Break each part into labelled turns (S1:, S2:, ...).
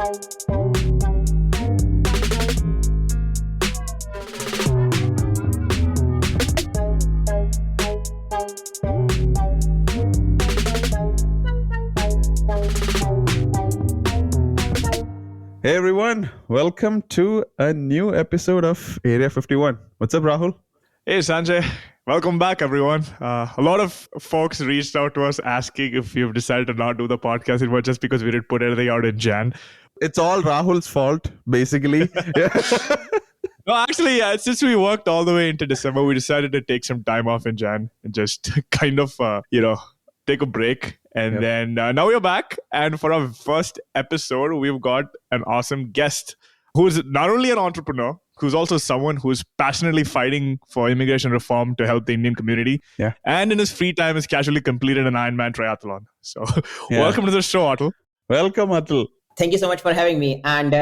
S1: Hey everyone, welcome to a new episode of Area 51. What's up, Rahul?
S2: Hey Sanjay, welcome back everyone. A lot of folks reached out to us asking if we've decided to not do the podcast. It was just because we didn't put anything out in Jan.
S1: It's all Rahul's fault, basically.
S2: No, actually, yeah, since we worked all the way into December, we decided to take some time off in Jan and just kind of, take a break. And then now we're back. And for our first episode, we've got an awesome guest who's not only an entrepreneur, who's also someone who's passionately fighting for immigration reform to help the Indian community.
S1: Yeah.
S2: And in his free time has casually completed an Ironman triathlon. So welcome to the show, Atal.
S1: Welcome, Atal.
S3: Thank you so much for having me. And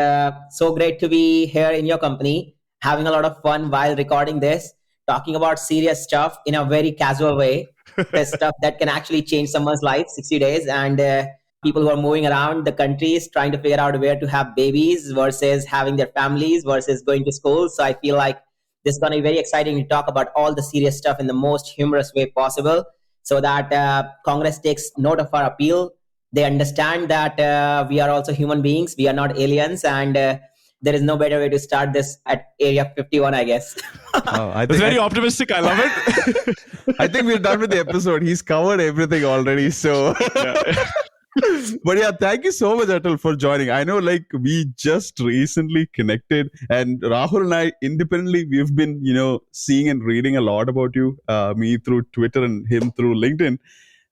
S3: so great to be here in your company, having a lot of fun while recording this, talking about serious stuff in a very casual way. The stuff that can actually change someone's life, 60 days. And people who are moving around the countries trying to figure out where to have babies versus having their families versus going to school. So I feel like this is going to be very exciting to talk about all the serious stuff in the most humorous way possible so that Congress takes note of our appeal. They understand that we are also human beings. We are not aliens. And there is no better way to start this at Area 51, I guess.
S2: It's very optimistic. I love it.
S1: I think we're done with the episode. He's covered everything already. So, but yeah, thank you so much, Atal, for joining. I know, we just recently connected, and Rahul and I independently, we've been, seeing and reading a lot about you. Me through Twitter and him through LinkedIn.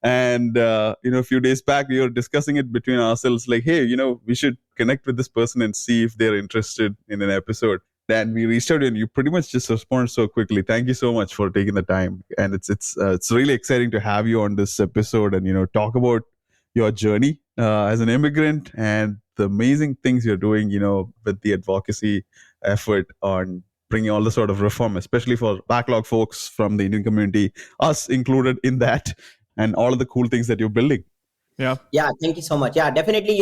S1: And, a few days back, we were discussing it between ourselves, like, hey, we should connect with this person and see if they're interested in an episode. And we reached out and you pretty much just responded so quickly. Thank you so much for taking the time. And it's really exciting to have you on this episode and, talk about your journey as an immigrant and the amazing things you're doing, with the advocacy effort on bringing all the sort of reform, especially for backlog folks from the Indian community, us included in that, and all of the cool things that you're building.
S3: Yeah, thank you so much. Yeah, definitely.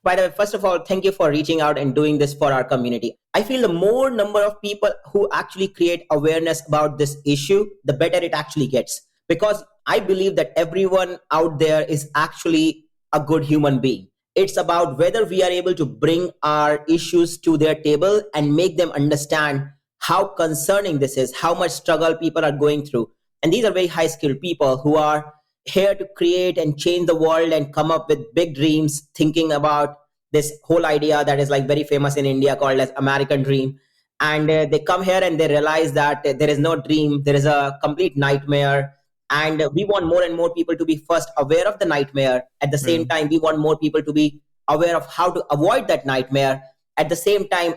S3: By the way, first of all, thank you for reaching out and doing this for our community. I feel the more number of people who actually create awareness about this issue, the better it actually gets. Because I believe that everyone out there is actually a good human being. It's about whether we are able to bring our issues to their table and make them understand how concerning this is, how much struggle people are going through. And these are very high-skilled people who are here to create and change the world and come up with big dreams, thinking about this whole idea that is very famous in India called as American dream. And they come here and they realize that there is no dream, there is a complete nightmare. And we want more and more people to be first aware of the nightmare. At the same time, we want more people to be aware of how to avoid that nightmare. At the same time,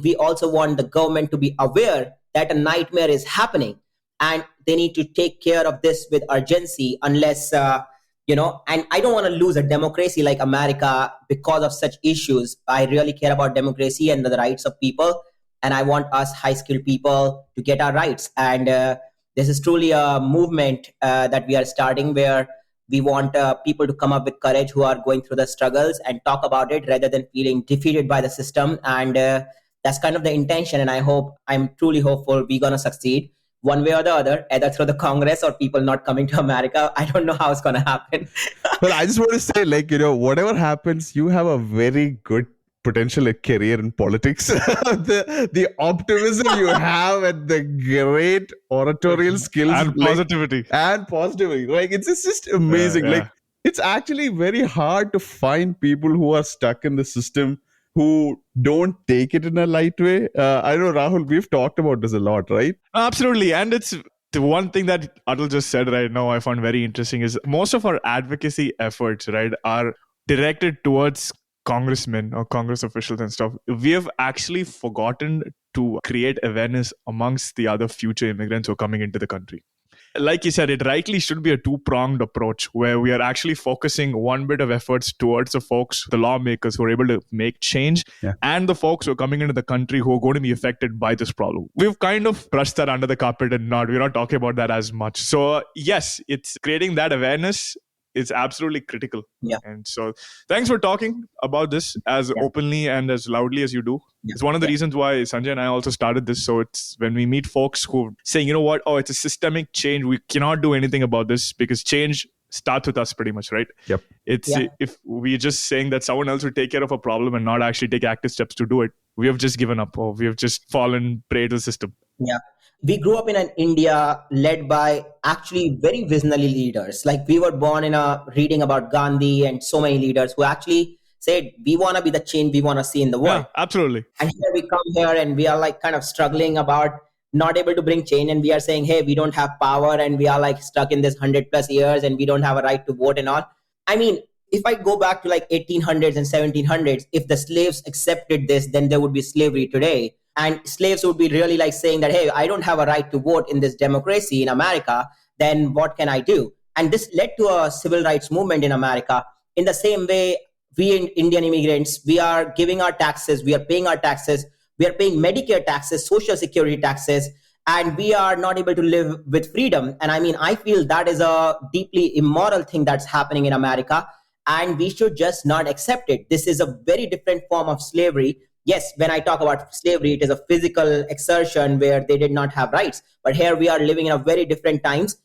S3: we also want the government to be aware that a nightmare is happening. And they need to take care of this with urgency unless, and I don't want to lose a democracy like America because of such issues. I really care about democracy and the rights of people. And I want us high-skilled people to get our rights. And this is truly a movement that we are starting where we want people to come up with courage who are going through the struggles and talk about it rather than feeling defeated by the system. And that's kind of the intention. And I'm truly hopeful we're going to succeed. One way or the other, either through the Congress or people not coming to America. I don't know how it's going to happen.
S1: Well, I just want to say, whatever happens, you have a very good potential career in politics. the optimism you have and the great oratorial skills.
S2: And positivity.
S1: It's just amazing.
S2: Yeah.
S1: It's actually very hard to find people who are stuck in the system who don't take it in a light way. I know, Rahul, we've talked about this a lot, right?
S2: Absolutely. And it's the one thing that Atal just said right now I found very interesting is most of our advocacy efforts, right, are directed towards congressmen or Congress officials and stuff. We have actually forgotten to create awareness amongst the other future immigrants who are coming into the country. Like you said, it rightly should be a two-pronged approach where we are actually focusing one bit of efforts towards the folks, the lawmakers who are able to make change, and the folks who are coming into the country who are going to be affected by this problem. We've kind of brushed that under the carpet and we're not talking about that as much. So yes, it's creating that awareness it's absolutely critical.
S3: Yeah.
S2: And so thanks for talking about this as openly and as loudly as you do. It's one of the reasons why Sanjay and I also started this. So it's when we meet folks who are saying, you know what, it's a systemic change. We cannot do anything about this because change starts with us pretty much, right?
S1: Yep.
S2: If we're just saying that someone else will take care of a problem and not actually take active steps to do it, we have just given up, or we have just fallen prey to the system.
S3: Yeah. We grew up in an India led by actually very visionary leaders. Like we were born in a reading about Gandhi and so many leaders who actually said, we want to be the change we want to see in the world.
S2: Yeah, absolutely.
S3: And here we come here and we are like kind of struggling about not able to bring change. And we are saying, hey, we don't have power and we are like stuck in this 100+ years and we don't have a right to vote and all. I mean, if I go back to like 1800s and 1700s, if the slaves accepted this, then there would be slavery today. And slaves would be really like saying that, hey, I don't have a right to vote in this democracy in America, then what can I do? And this led to a civil rights movement in America. In the same way, we Indian immigrants, we are giving our taxes, we are paying our taxes, we are paying Medicare taxes, social security taxes, and we are not able to live with freedom. And I mean, I feel that is a deeply immoral thing that's happening in America, and we should just not accept it. This is a very different form of slavery. Yes, when I talk about slavery, it is a physical exertion where they did not have rights. But here we are living in a very different times.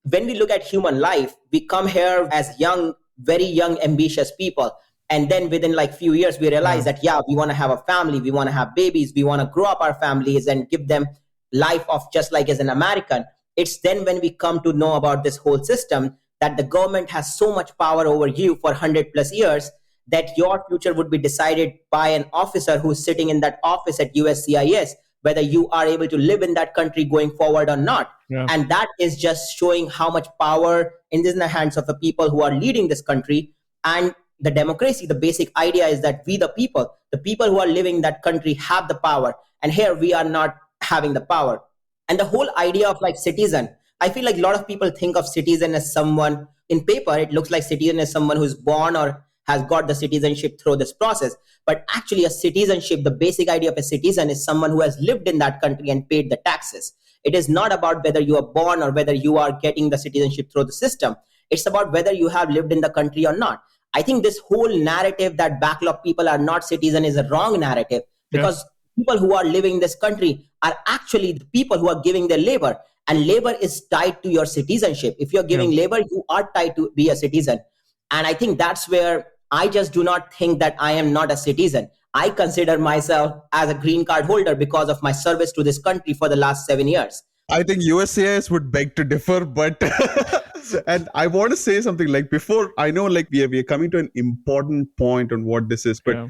S3: When we look at human life, we come here as young, very young, ambitious people. And then within like few years, we realize that, we want to have a family. We want to have babies. We want to grow up our families and give them life of just like as an American. It's then when we come to know about this whole system that the government has so much power over you for 100+ years that your future would be decided by an officer who's sitting in that office at USCIS, whether you are able to live in that country going forward or not. Yeah. And that is just showing how much power is in the hands of the people who are leading this country. And the democracy, the basic idea is that we, the people who are living in that country have the power. And here we are not having the power. And the whole idea of like citizen, I feel like a lot of people think of citizen as someone in paper. It looks like citizen is someone who's born or has got the citizenship through this process. But actually a citizenship, the basic idea of a citizen is someone who has lived in that country and paid the taxes. It is not about whether you are born or whether you are getting the citizenship through the system. It's about whether you have lived in the country or not. I think this whole narrative that backlog people are not citizen is a wrong narrative, because people who are living in this country are actually the people who are giving their labor, and labor is tied to your citizenship. If you're giving labor, you are tied to be a citizen. And I think that's where I just do not think that I am not a citizen. I consider myself as a green card holder because of my service to this country for the last 7 years.
S1: I think USCIS would beg to differ, but and I want to say something like before, I know like we are coming to an important point on what this is, but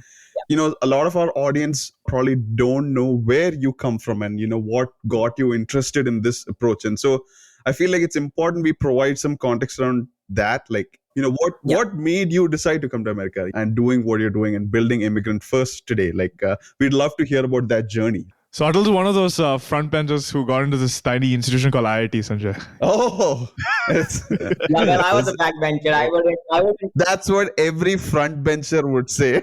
S1: you know, a lot of our audience probably don't know where you come from and, you know, what got you interested in this approach. And so I feel like it's important we provide some context around that. Like, you know, what made you decide to come to America and doing what you're doing and building Immigrant First today? Like, we'd love to hear about that journey.
S2: So Atal's one of those front benchers who got into this tiny institution called IIT, Sanjay.
S1: Oh,
S3: well, I was a backbencher. I was.
S1: That's what every front bencher would say.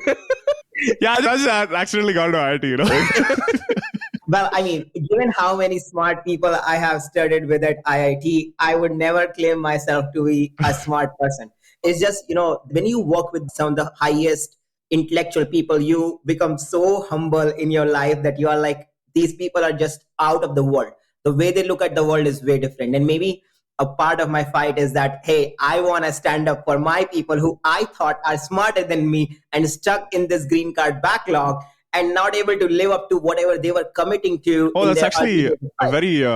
S2: Yeah, I just accidentally got into IIT, you know.
S3: Well, I mean, given how many smart people I have studied with at IIT, I would never claim myself to be a smart person. It's just, you know, when you work with some of the highest intellectual people, you become so humble in your life that you are like, these people are just out of the world. The way they look at the world is way different. And maybe a part of my fight is that, hey, I want to stand up for my people who I thought are smarter than me and stuck in this green card backlog and not able to live up to whatever they were committing to.
S2: Oh, that's actually a very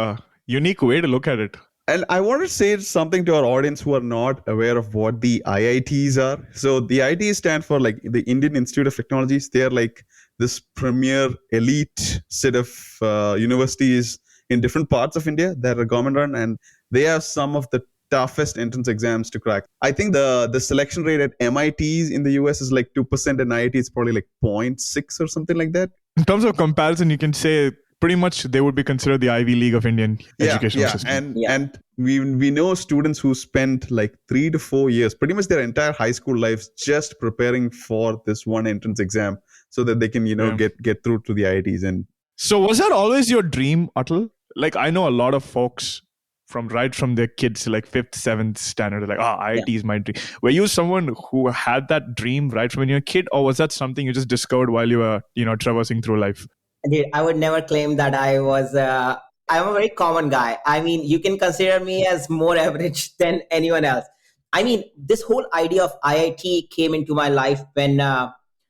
S2: unique way to look at it.
S1: And I want to say something to our audience who are not aware of what the IITs are. So the IITs stand for like the Indian Institute of Technologies. They're like this premier elite set of universities in different parts of India that are government run, and they have some of the toughest entrance exams to crack. I think the selection rate at MITs in the US is like 2%, and IIT is probably like 0.6 or something like that.
S2: In terms of comparison, you can say pretty much they would be considered the Ivy League of Indian educational system.
S1: And we know students who spent like 3 to 4 years, pretty much their entire high school lives, just preparing for this one entrance exam so that they can, you know, get through to the IITs. And
S2: so was that always your dream, Atal? Like, I know a lot of folks right from their kids, like 5th, 7th standard, like, IIT is my dream. Were you someone who had that dream right from when you were a kid, or was that something you just discovered while you were, traversing through life?
S3: Dude, I would never claim that I was. I'm a very common guy. I mean, you can consider me as more average than anyone else. I mean, this whole idea of IIT came into my life when.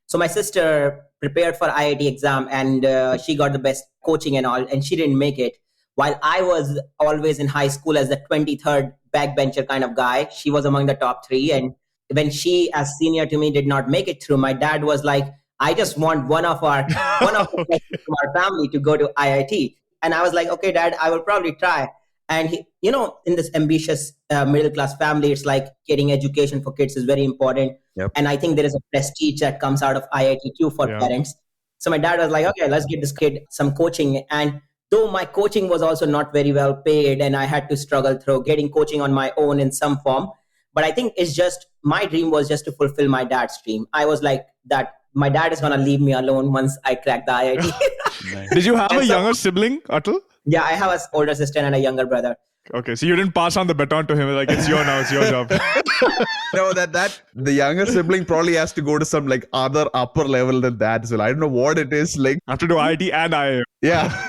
S3: So my sister prepared for IIT exam and she got the best coaching and all, and she didn't make it. While I was always in high school as the 23rd backbencher kind of guy, she was among the top 3. And when she, as senior to me, did not make it through, my dad was like, I just want one of the person from our family to go to IIT. And I was like, okay, Dad, I will probably try. And he, in this ambitious middle class family, it's like getting education for kids is very important.
S1: Yep.
S3: And I think there is a prestige that comes out of IIT too for parents. So my dad was like, okay, let's give this kid some coaching. And though my coaching was also not very well paid and I had to struggle through getting coaching on my own in some form. But I think it's just, my dream was just to fulfill my dad's dream. I was like that. My dad is going to leave me alone once I crack the IIT.
S2: Nice. Did you have a younger sibling, Atal?
S3: Yeah, I have an older sister and a younger brother.
S2: Okay, so you didn't pass on the baton to him, like, it's your job.
S1: No, that the younger sibling probably has to go to some like other upper level than that. So I don't know what it is like.
S2: I have to do IIT and IIM.
S1: Yeah.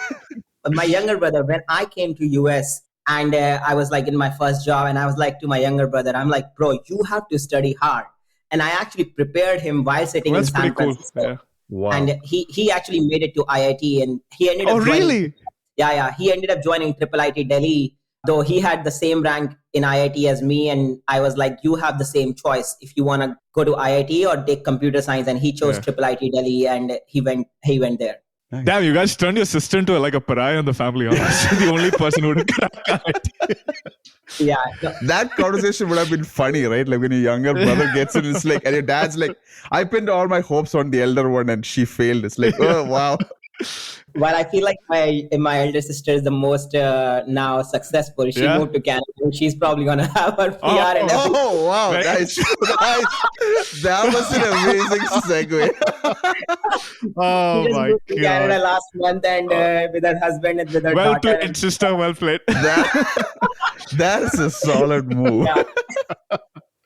S3: My younger brother, when I came to US and I was like in my first job, and I was like to my younger brother, I'm like, bro, you have to study hard. And I actually prepared him while sitting in San Francisco.
S2: Cool. Yeah.
S1: Wow.
S3: And he actually made it to IIT, and he ended up
S2: really?
S3: Yeah. He ended up joining IIIT Delhi, though he had the same rank in IIT as me. And I was like, you have the same choice if you want to go to IIT or take computer science. And he chose IIIT Delhi, and he went there.
S1: Nice.
S2: Damn, you guys turned your sister into like a pariah in the family. Honestly, the only person who didn't crack IIT.
S3: Yeah.
S1: That conversation would have been funny, right? Like when your younger brother gets in, it's like, and your dad's like, I pinned all my hopes on the elder one and she failed. It's like, oh, wow.
S3: Well, I feel like my elder sister is the most now successful. She moved to Canada, and she's probably going to have her PR and everything.
S1: Oh, wow.
S2: Right.
S1: Nice. That was an amazing segue.
S2: Oh,
S3: She just
S2: my
S3: moved to Canada
S2: God.
S3: last month, and with her husband and with her
S2: Well
S3: daughter.
S2: played, sister. Well played.
S1: That's a solid move.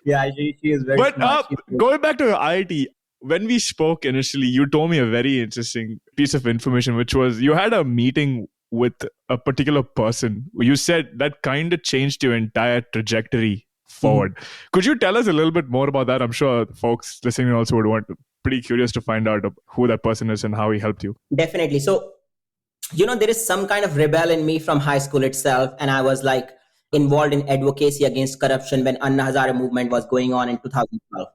S3: Yeah, she is very
S2: But
S3: smart.
S2: going back to IIT, when we spoke initially, you told me a very interesting piece of information, which was you had a meeting with a particular person. You said that kind of changed your entire trajectory forward. Could you tell us a little bit more about that? I'm sure folks listening also would want pretty curious to find out who that person is and how he helped you.
S3: Definitely. So, there is some kind of rebel in me from high school itself. And I was like involved in advocacy against corruption when Anna Hazare movement was going on in 2012.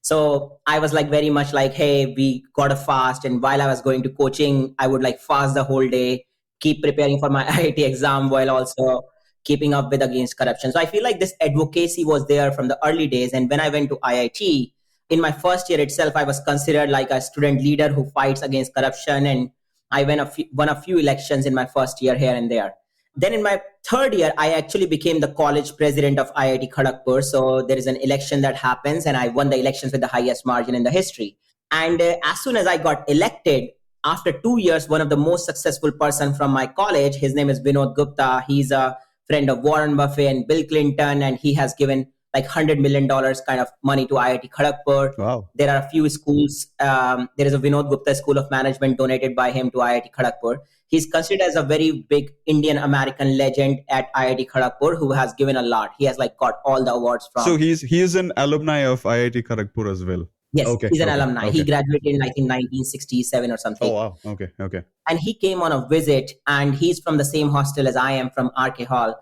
S3: So I was like very much like, hey, we got to fast. And while I was going to coaching, I would like fast the whole day, keep preparing for my IIT exam while also keeping up with against corruption. So I feel like this advocacy was there from the early days. And when I went to IIT, in my first year itself, I was considered like a student leader who fights against corruption. And I won a few elections in my first year here and there. Then in my third year, I actually became the college president of IIT Kharagpur. So there is an election that happens, and I won the elections with the highest margin in the history. And as soon as I got elected, after 2 years, one of the most successful person from my college, his name is Vinod Gupta. He's a friend of Warren Buffett and Bill Clinton, and he has given like $100 million kind of money to IIT Kharagpur.
S1: Wow.
S3: There are a few schools. There is a Vinod Gupta School of Management donated by him to IIT Kharagpur. He's considered as a very big Indian American legend at IIT Kharagpur who has given a lot. He has like got all the awards from.
S1: So he is an alumni of IIT Kharagpur as well.
S3: Yes,
S1: Okay,
S3: he's an
S1: okay,
S3: alumni.
S1: okay.
S3: He graduated in like in 1967 or something.
S1: Oh, wow. Okay.
S3: And he came on a visit, and he's from the same hostel as I am, from RK Hall.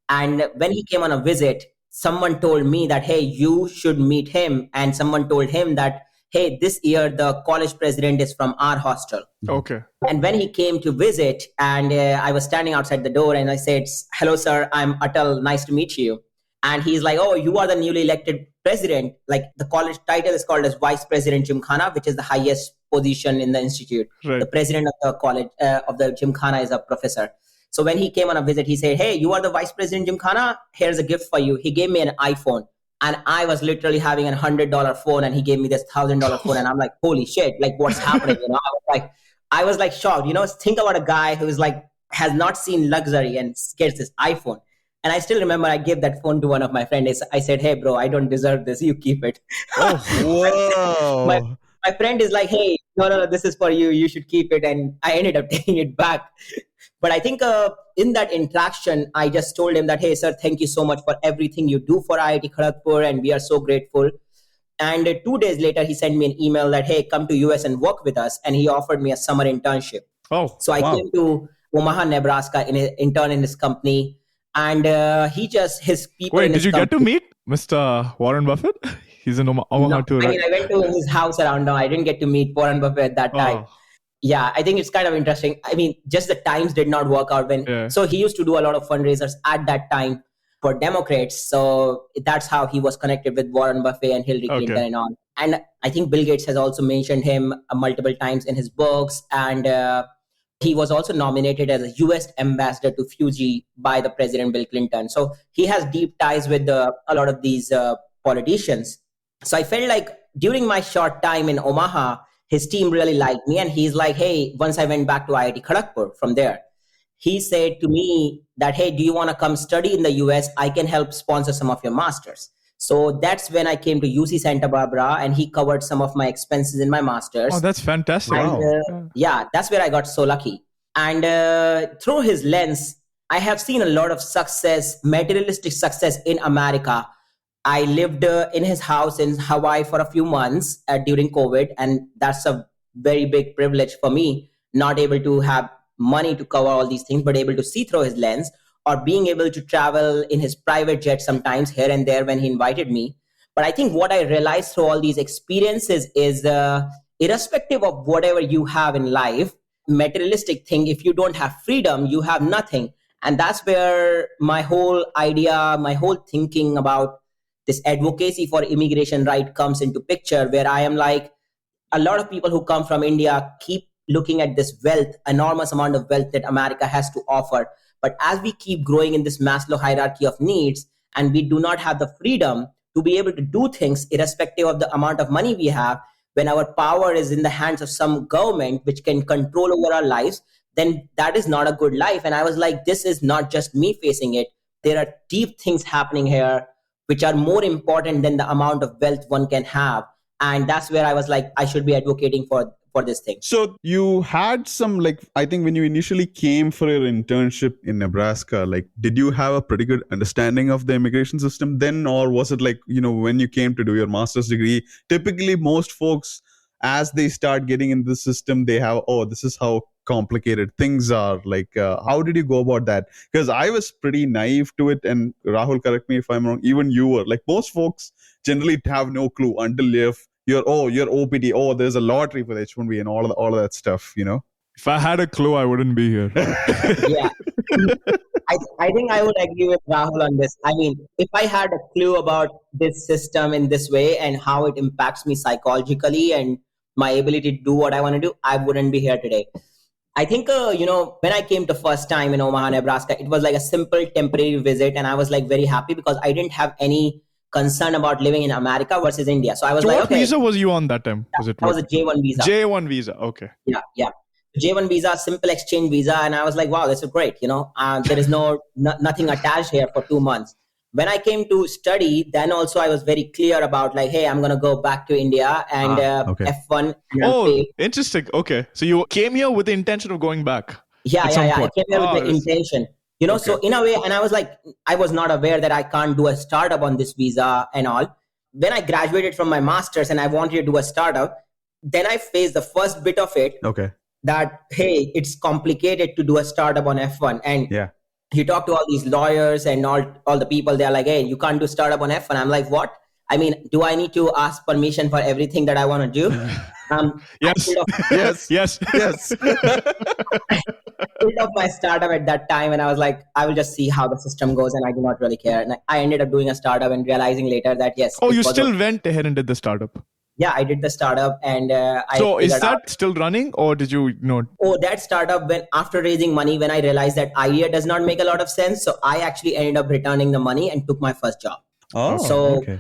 S3: And when he came on a visit, someone told me that, hey, you should meet him. And someone told him that, hey, this year the college president is from our hostel.
S2: Okay.
S3: And when he came to visit, and I was standing outside the door, and I said, hello, sir, I'm Atal. Nice to meet you. And he's like, oh, you are the newly elected president. Like the college title is called as Vice President Gymkhana, which is the highest position in the institute.
S2: Right.
S3: The president of the college, of the Gymkhana, is a professor. So when he came on a visit, he said, hey, you are the Vice President Gymkhana. Here's a gift for you. He gave me an iPhone. And I was literally having a $100 phone, and he gave me this $1,000 phone. And I'm like, holy shit, like what's happening? I was like shocked. Think about a guy who is like, has not seen luxury and gets this iPhone. And I still remember I gave that phone to one of my friends. I said, hey, bro, I don't deserve this. You keep it.
S1: Oh,
S3: my,
S1: whoa.
S3: my friend is like, hey, no, this is for you. You should keep it. And I ended up taking it back. But I think in that interaction, I just told him that, hey, sir, thank you so much for everything you do for IIT Kharagpur. And we are so grateful. And 2 days later, he sent me an email that, hey, come to US and work with us. And he offered me a summer internship.
S2: Oh,
S3: So I came to Omaha, Nebraska, intern in his company. And his people.
S2: Wait,
S3: in
S2: did
S3: his
S2: you
S3: company,
S2: get to meet Mr. Warren Buffett? He's in Omaha too,
S3: I
S2: right?
S3: mean, I went to his house around now. I didn't get to meet Warren Buffett at that time.
S2: Oh,
S3: Yeah, I think it's kind of interesting. I mean, just the times did not work out when.
S2: Yeah.
S3: So he used to do a lot of fundraisers at that time for Democrats. So that's how he was connected with Warren Buffett and Hillary Clinton
S2: Okay.
S3: and all. And I think Bill Gates has also mentioned him multiple times in his books. And he was also nominated as a US ambassador to Fiji by the President Bill Clinton. So he has deep ties with a lot of these politicians. So I felt like during my short time in Omaha, his team really liked me. And he's like, hey, once I went back to IIT Kharagpur from there, he said to me that, hey, do you want to come study in the US? I can help sponsor some of your masters. So that's when I came to UC Santa Barbara, and he covered some of my expenses in my masters.
S2: Oh, that's fantastic.
S3: And yeah, that's where I got so lucky. And through his lens, I have seen a lot of success, materialistic success in America. I lived in his house in Hawaii for a few months during COVID, and that's a very big privilege for me, not able to have money to cover all these things, but able to see through his lens, or being able to travel in his private jet sometimes here and there when he invited me. But I think what I realized through all these experiences is irrespective of whatever you have in life, materialistic thing, if you don't have freedom, you have nothing. And that's where my whole idea, my whole thinking about this advocacy for immigration right comes into picture, where I am like, a lot of people who come from India keep looking at this wealth, enormous amount of wealth that America has to offer. But as we keep growing in this Maslow hierarchy of needs, and we do not have the freedom to be able to do things irrespective of the amount of money we have, when our power is in the hands of some government which can control over our lives, then that is not a good life. And I was like, this is not just me facing it. There are deep things happening here which are more important than the amount of wealth one can have. And that's where I was like, I should be advocating for this thing.
S1: So you had some, like, I think when you initially came for your internship in Nebraska, like, did you have a pretty good understanding of the immigration system then? Or was it like, when you came to do your master's degree, typically most folks, as they start getting into the system, they have, this is how complicated things are. Like, how did you go about that? Because I was pretty naive to it. And Rahul, correct me if I'm wrong, even you were. Like, most folks generally have no clue until you're OPT. There's a lottery for the H1B and all of that stuff,
S2: If I had a clue, I wouldn't be here.
S3: Yeah. I think I would agree with Rahul on this. I mean, if I had a clue about this system in this way and how it impacts me psychologically and my ability to do what I want to do, I wouldn't be here today. I think, when I came the first time in Omaha, Nebraska, it was like a simple temporary visit. And I was like very happy because I didn't have any concern about living in America versus India. So I was
S2: So
S3: like,
S2: what
S3: okay.
S2: visa was you on that time?
S3: That was a J1 visa.
S2: J1 visa. Okay.
S3: Yeah. J1 visa, simple exchange visa. And I was like, wow, this is great. There is nothing attached here for 2 months. When I came to study, then also I was very clear about like, hey, I'm going to go back to India and
S1: okay.
S3: F1.
S2: Interesting. Okay. So you came here with the intention of going back.
S3: Yeah. I came here with the intention. Okay. So in a way, and I was like, I was not aware that I can't do a startup on this visa and all. When I graduated from my master's and I wanted to do a startup, then I faced the first bit of it.
S1: Okay.
S3: That, hey, it's complicated to do a startup on F1. And you talk to all these lawyers and all the people, they're like, hey, you can't do startup on F1. I'm like, what? I mean, do I need to ask permission for everything that I want to do?
S2: Yes.
S3: Built up my startup at that time, and I was like, I will just see how the system goes, and I do not really care. And I ended up doing a startup and realizing later that yes.
S2: You still went ahead and did the startup?
S3: Yeah, I did the startup, and
S2: So is that still running, or did you not?
S3: That startup, when after raising money, when I realized that idea does not make a lot of sense, so I actually ended up returning the money and took my first job.
S1: Okay.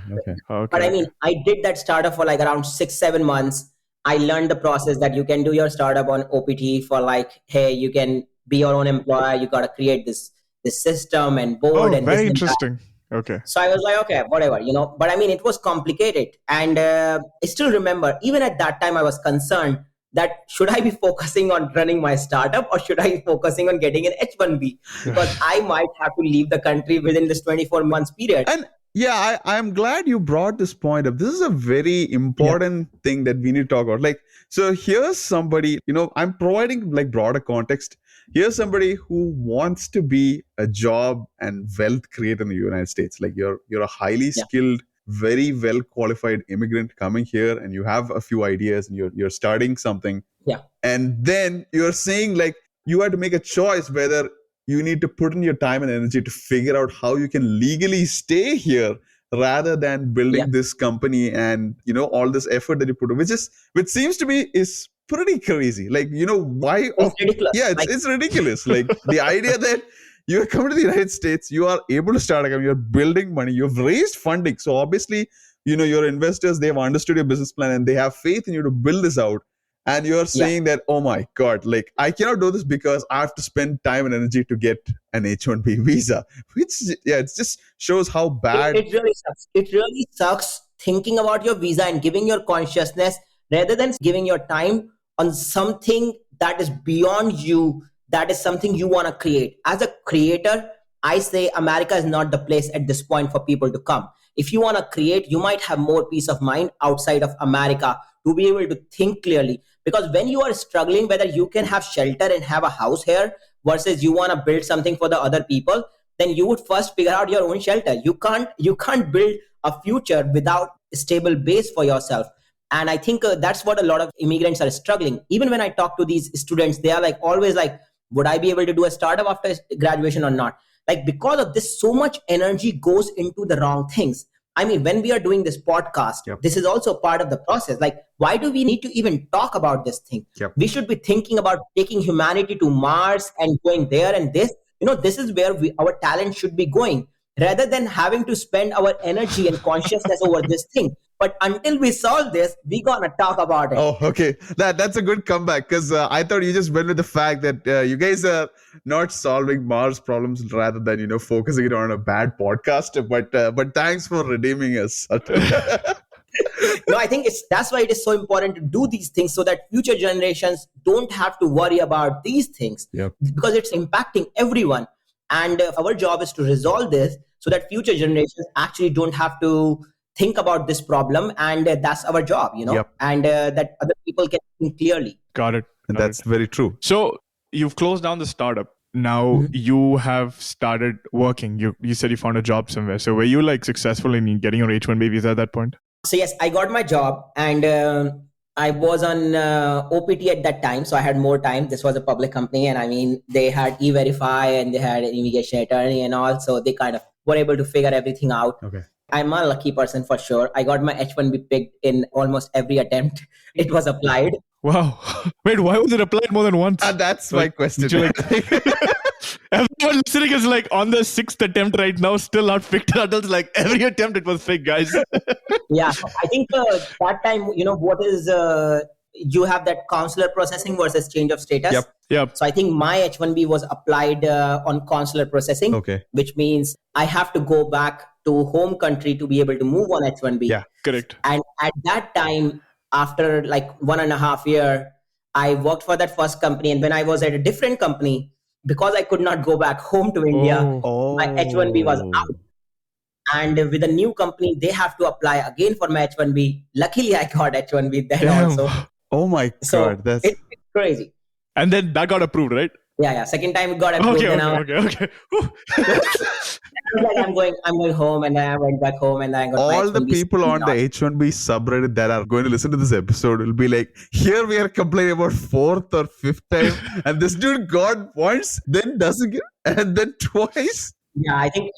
S3: But I mean, I did that startup for like around 6-7 months. I learned the process that you can do your startup on OPT for like, hey, you can be your own employer. You got to create this the system and board
S2: Oh,
S3: and
S2: very
S3: this and that.
S2: interesting. Okay.
S3: So I was like, okay, whatever, but I mean, it was complicated. And I still remember, even at that time, I was concerned that should I be focusing on running my startup or should I be focusing on getting an H1B? Because I might have to leave the country within this 24 months period.
S1: And yeah, I'm glad you brought this point up. This is a very important thing that we need to talk about. Like, so here's somebody, I'm providing like broader context. Here's somebody who wants to be a job and wealth creator in the United States. Like you're a highly skilled, very well qualified immigrant coming here, and you have a few ideas, and you're starting something.
S3: Yeah.
S1: And then you're saying like you have to make a choice whether you need to put in your time and energy to figure out how you can legally stay here rather than building this company and all this effort that you put in, which seems to me is pretty crazy. Like, why?
S3: It's ridiculous.
S1: Yeah, it's ridiculous. Like the idea that you come to the United States, you are able to start a company, you're building money, you've raised funding. So obviously, your investors, they've understood your business plan and they have faith in you to build this out. And you're saying that, oh my God, like I cannot do this because I have to spend time and energy to get an H1B visa, which, it just shows how bad.
S3: It really sucks. It really sucks thinking about your visa and giving your consciousness rather than giving your time on something that is beyond you, that is something you want to create. As a creator, I say America is not the place at this point for people to come. If you want to create, you might have more peace of mind outside of America to be able to think clearly. Because when you are struggling, whether you can have shelter and have a house here versus you want to build something for the other people, then you would first figure out your own shelter. You can't build a future without a stable base for yourself. And I think that's what a lot of immigrants are struggling. Even when I talk to these students, they are like always like, would I be able to do a startup after graduation or not? Like, because of this, so much energy goes into the wrong things. I mean, when we are doing this podcast, this is also part of the process. Like, why do we need to even talk about this thing? We should be thinking about taking humanity to Mars and going there and this. This is where our talent should be going rather than having to spend our energy and consciousness over this thing. But until we solve this, we're going to talk about it.
S1: Oh, okay. That's a good comeback because I thought you just went with the fact that you guys are not solving Mars problems rather than, focusing it on a bad podcast. But thanks for redeeming us.
S3: No, I think that's why it is so important to do these things so that future generations don't have to worry about these things because it's impacting everyone. And our job is to resolve this so that future generations actually don't have to think about this problem, and that's our job, and that other people can think clearly.
S2: Got it.
S1: And that's very true.
S2: So you've closed down the startup. Now you have started working. You said you found a job somewhere. So were you like successful in getting your H1B visa at that point?
S3: So yes, I got my job and I was on OPT at that time. So I had more time. This was a public company and I mean, they had E-Verify and they had an immigration attorney and all. So they kind of were able to figure everything out.
S1: Okay.
S3: I'm a lucky person for sure. I got my H1B picked in almost every attempt. It was applied.
S2: Wow. Wait, why was it applied more than once?
S1: That's my question.
S2: Everyone listening is like on the 6th attempt right now, still not picked. Adults like every attempt it was fake, guys.
S3: Yeah, I think that time, what is you have that consular processing versus change of status.
S2: Yep.
S3: So I think my H1B was applied on consular processing, which means I have to go back to home country to be able to move on H1B.
S2: Yeah, correct.
S3: And at that time, after like 1.5 years, I worked for that first company. And when I was at a different company, because I could not go back home to India, my H1B was out. And with a new company, they have to apply again for my H1B. Luckily, I got H1B then also.
S1: Oh my God. That's
S3: it's crazy.
S2: And then that got approved, right?
S3: Yeah. Second time it got approved.
S2: Okay.
S3: Like I'm going home, and then I went back home, and then I got
S1: all the people on the H1B subreddit that are going to listen to this episode will be like, here we are complaining about 4th or 5th time, and this dude got once, then doesn't get, and then twice.
S3: Yeah, I think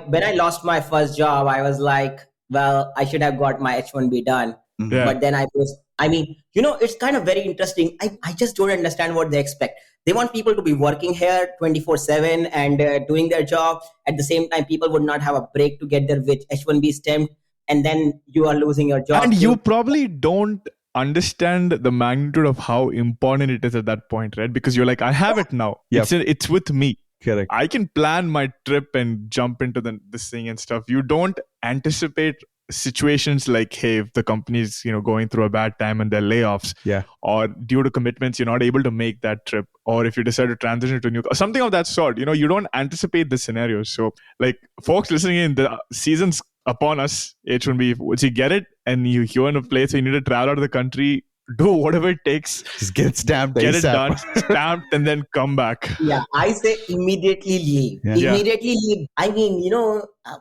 S3: when I lost my first job, I was like, well, I should have got my H1B done.
S2: Yeah.
S3: But then it's kind of very interesting. I just don't understand what they expect. They want people to be working here 24/7 and doing their job. At the same time, people would not have a break to get their H1B stamped. And then you are losing your job.
S2: And you probably don't understand the magnitude of how important it is at that point, right? Because you're like, I have it now. It's with me.
S1: Correct.
S2: I can plan my trip and jump into this thing and stuff. You don't anticipate situations like, hey, if the company's going through a bad time and there are layoffs, or due to commitments you're not able to make that trip, or if you decide to transition to a new something of that sort. You don't anticipate the scenarios. So like folks listening in, the season's upon us. H1B, once you get it and you're in a place where you need to travel out of the country, do whatever it takes,
S1: just get stamped,
S2: get
S1: ASAP.
S2: it done, stamped, and then come back.
S3: Yeah, I say immediately leave. Immediately leave. I mean,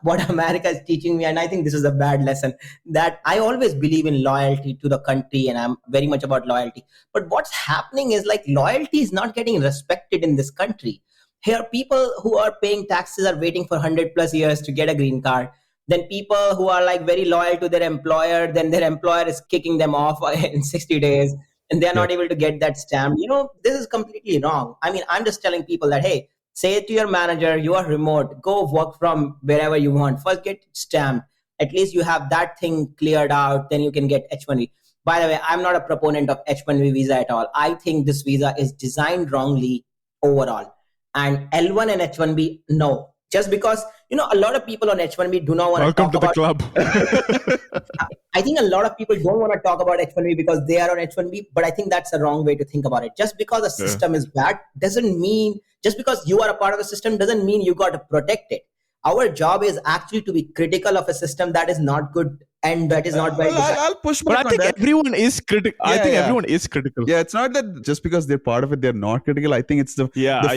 S3: what America is teaching me, and I think this is a bad lesson, that I always believe in loyalty to the country, and I'm very much about loyalty. But what's happening is like loyalty is not getting respected in this country. Here, people who are paying taxes are waiting for 100 plus years to get a green card. Then people who are like very loyal to their employer, then their employer is kicking them off in 60 days and they're not able to get that stamp. This is completely wrong. I mean, I'm just telling people that, hey, say it to your manager, you are remote, go work from wherever you want. First get stamped. At least you have that thing cleared out, then you can get H1B. By the way, I'm not a proponent of H1B visa at all. I think this visa is designed wrongly overall. And L1 and H1B, no. Just because, a lot of people on H1B do not want to talk about...
S2: Welcome to the
S3: club. I think a lot of people don't want to talk about H1B because they are on H1B, but I think that's the wrong way to think about it. Just because the system is bad doesn't mean, just because you are a part of the system doesn't mean you got to protect it. Our job is actually to be critical of a system that is not good and that is not very designed.
S1: I'll push
S2: back. But I think everyone is critical. I think everyone is critical.
S1: Yeah, it's not that just because they're part of it, they're not critical. I think it's the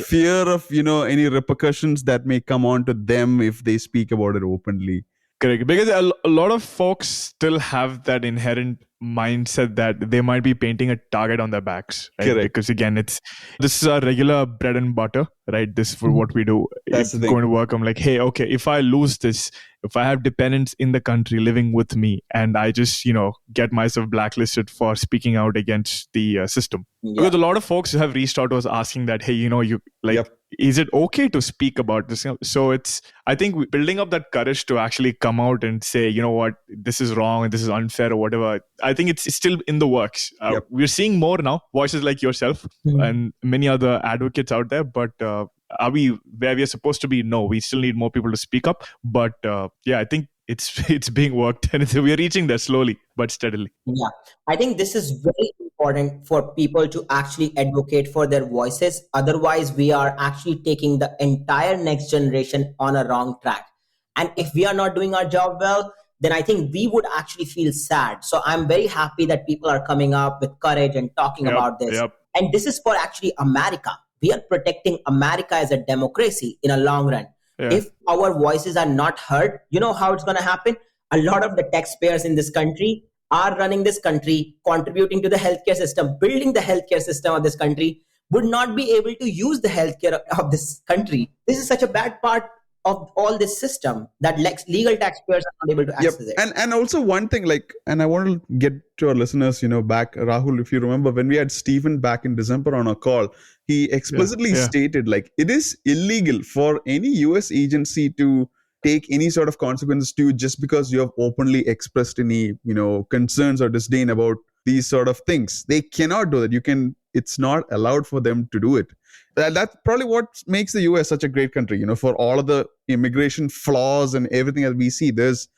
S1: fear of, any repercussions that may come on to them if they speak about it openly.
S2: Correct. Because a lot of folks still have that inherent mindset that they might be painting a target on their backs. Right?
S1: Correct.
S2: Because again, this is our regular bread and butter, right? This is for what we do.
S1: That's the thing.
S2: Going to work. I'm like, hey, okay, if I lose this, if I have dependents in the country living with me and I just, get myself blacklisted for speaking out against the system. Yeah. Because a lot of folks have reached out to us asking that, hey, is it okay to speak about this? So I think building up that courage to actually come out and say, you know what, this is wrong and this is unfair or whatever. I think it's still in the works. We're seeing more now, voices like yourself and many other advocates out there. But are we where we are supposed to be? No, we still need more people to speak up. But I think it's being worked and we're reaching there slowly but steadily.
S3: Yeah, I think this is very important for people to actually advocate for their voices. Otherwise, we are actually taking the entire next generation on a wrong track. And if we are not doing our job well, then I think we would actually feel sad. So I'm very happy that people are coming up with courage and talking about this. And this is for actually America. We are protecting America as a democracy in a long run. Yeah. If our voices are not heard, you know how it's going to happen? A lot of the taxpayers in this country are running this country, contributing to the healthcare system, building the healthcare system of this country, would not be able to use the healthcare of this country. This is such a bad part of all this system that legal taxpayers are not able to access it.
S1: And also one thing, and I want to get to our listeners, back, Rahul, if you remember when we had Stephen back in December on a call, he explicitly stated it is illegal for any US agency to take any sort of consequences to you just because you have openly expressed any, concerns or disdain about these sort of things. They cannot do that. It's not allowed for them to do it. That's probably what makes the US such a great country, for all of the immigration flaws and everything that we see. There's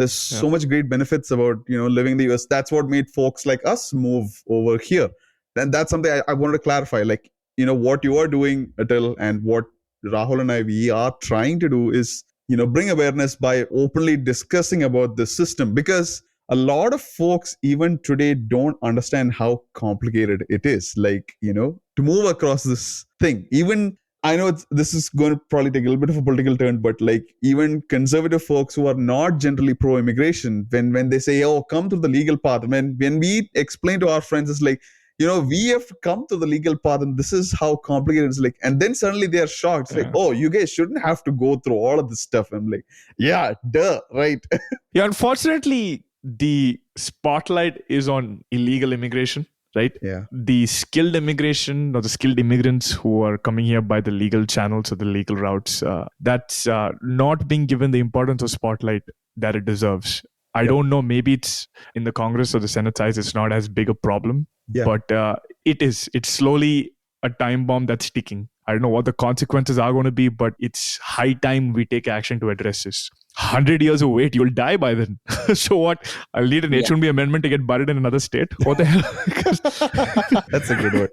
S1: so much great benefits about, living in the US. That's what made folks like us move over here. And that's something I wanted to clarify. What you are doing, Atal, and what Rahul and we are trying to do is, bring awareness by openly discussing about the system, because a lot of folks even today don't understand how complicated it is, to move across this thing. Even I know this is going to probably take a little bit of a political turn, but even conservative folks who are not generally pro-immigration, when they say, oh, come to the legal path, when we explain to our friends, it's we have to come to the legal path and this is how complicated it's and then suddenly they are shocked. It's oh, you guys shouldn't have to go through all of this stuff. I'm yeah, duh, right.
S2: Yeah, unfortunately, the spotlight is on illegal immigration, right?
S1: Yeah.
S2: The skilled immigration or the skilled immigrants who are coming here by the legal channels or the legal routes, that's not being given the importance or spotlight that it deserves. I don't know, maybe it's in the Congress or the Senate size, it's not as big a problem, but it's slowly a time bomb that's ticking. I don't know what the consequences are going to be, but it's high time we take action to address this. 100 years of wait, you'll die by then. So what? I'll need an H1B amendment to get buried in another state. What the hell?
S1: That's a good word.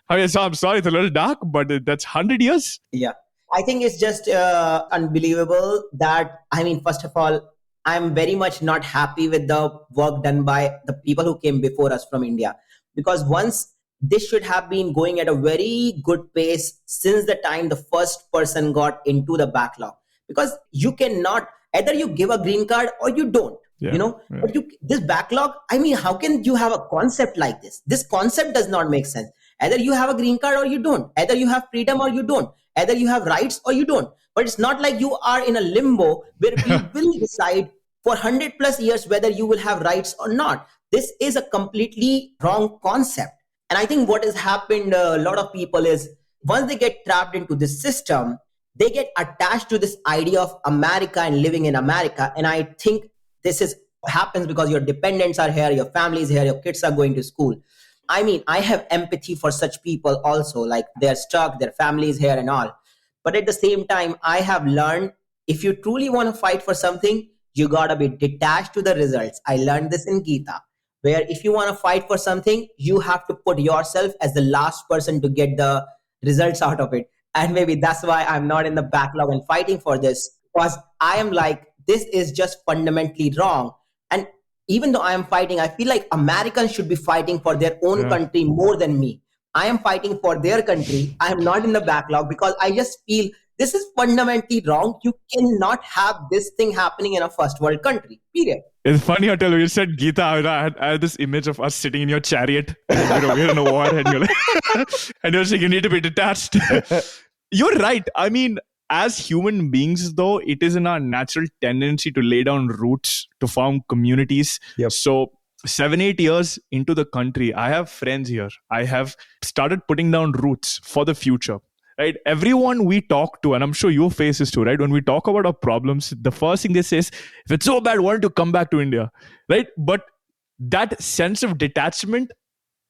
S2: I mean, so I'm sorry, it's a little dark, but that's 100 years.
S3: Yeah. I think it's just unbelievable that, I mean, first of all, I'm very much not happy with the work done by the people who came before us from India. Because once this should have been going at a very good pace since the time the first person got into the backlog. Because you cannot, either you give a green card or you don't. But this backlog, I mean, how can you have a concept like this? This concept does not make sense. Either you have a green card or you don't. Either you have freedom or you don't. Either you have rights or you don't. But it's not like you are in a limbo where we will decide for 100 plus years whether you will have rights or not. This is a completely wrong concept. And I think what has happened, a lot of people is once they get trapped into this system, they get attached to this idea of America and living in America. And I think this is happens because your dependents are here, your family is here, your kids are going to school. I mean, I have empathy for such people also, like they're stuck, their family is here and all. But at the same time, I have learned if you truly want to fight for something, you got to be detached to the results. I learned this in Gita, where if you want to fight for something, you have to put yourself as the last person to get the results out of it. And maybe that's why I'm not in the backlog and fighting for this, because I am like, this is just fundamentally wrong. And even though I am fighting, I feel like Americans should be fighting for their own country more than me. I am fighting for their country. I am not in the backlog because I just feel this is fundamentally wrong. You cannot have this thing happening in a first world country, period.
S2: It's funny, Atal, when you said Gita, I had this image of us sitting in your chariot. We're in a war and you're like, and you're saying you need to be detached. You're right. I mean, as human beings, though, it is in our natural tendency to lay down roots, to form communities.
S1: Yep.
S2: So 7-8 years into the country, I have friends here. I have started putting down roots for the future. Right? Everyone we talk to, and I'm sure you face this too, right? When we talk about our problems, the first thing they say is, if it's so bad, why don't you come back to India? Right? But that sense of detachment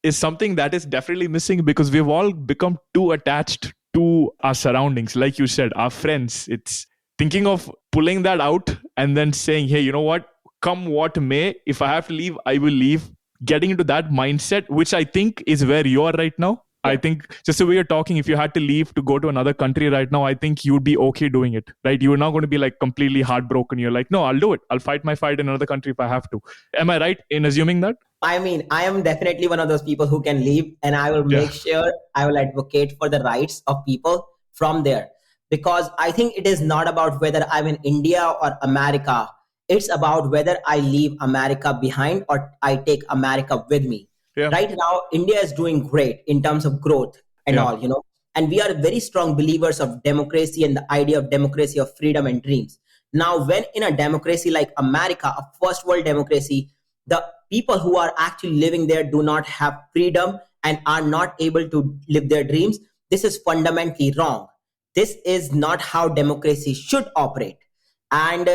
S2: is something that is definitely missing because we've all become too attached to our surroundings. Like you said, our friends, it's thinking of pulling that out and then saying, hey, you know what? Come what may, if I have to leave, I will leave. Getting into that mindset, which I think is where you are right now. I think just the way you're talking, if you had to leave to go to another country right now, I think you'd be okay doing it, right? You're not going to be like completely heartbroken. You're like, no, I'll do it. I'll fight my fight in another country if I have to. Am I right in assuming that?
S3: I mean, I am definitely one of those people who can leave, and I will make sure I will advocate for the rights of people from there. Because I think it is not about whether I'm in India or America. It's about whether I leave America behind or I take America with me. Yeah. Right now, India is doing great in terms of growth and all, and we are very strong believers of democracy and the idea of democracy, of freedom and dreams. Now, when in a democracy like America, a first world democracy, the people who are actually living there do not have freedom and are not able to live their dreams, this is fundamentally wrong. This is not how democracy should operate. And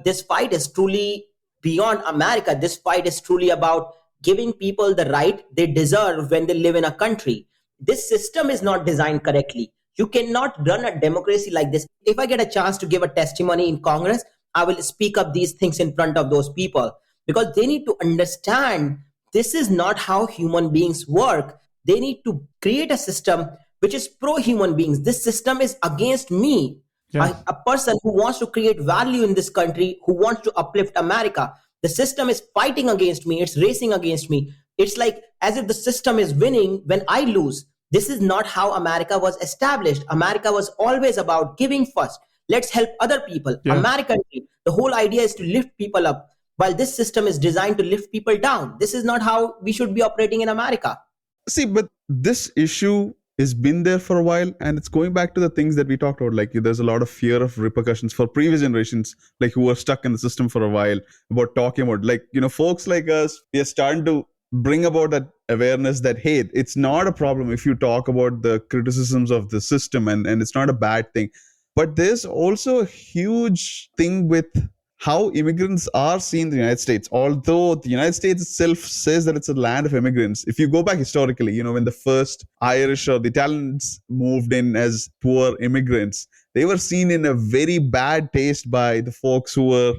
S3: this fight is truly beyond America. This fight is truly about giving people the right they deserve when they live in a country. This system is not designed correctly. You cannot run a democracy like this. If I get a chance to give a testimony in Congress, I will speak up these things in front of those people because they need to understand this is not how human beings work. They need to create a system which is pro-human beings. This system is against me. Yeah. A person who wants to create value in this country, who wants to uplift America. The system is fighting against me. It's racing against me. It's like as if the system is winning when I lose. This is not how America was established. America was always about giving first. Let's help other people. Yeah. American, the whole idea is to lift people up, while this system is designed to lift people down. This is not how we should be operating in America.
S1: See, but this issue has been there for a while, and it's going back to the things that we talked about. Like there's a lot of fear of repercussions for previous generations, like who were stuck in the system for a while, about talking about, like, folks like us, we are starting to bring about that awareness that, hey, it's not a problem if you talk about the criticisms of the system, and it's not a bad thing. But there's also a huge thing with how immigrants are seen in the United States. Although the United States itself says that it's a land of immigrants, if you go back historically, when the first Irish or the Italians moved in as poor immigrants, they were seen in a very bad taste by the folks who were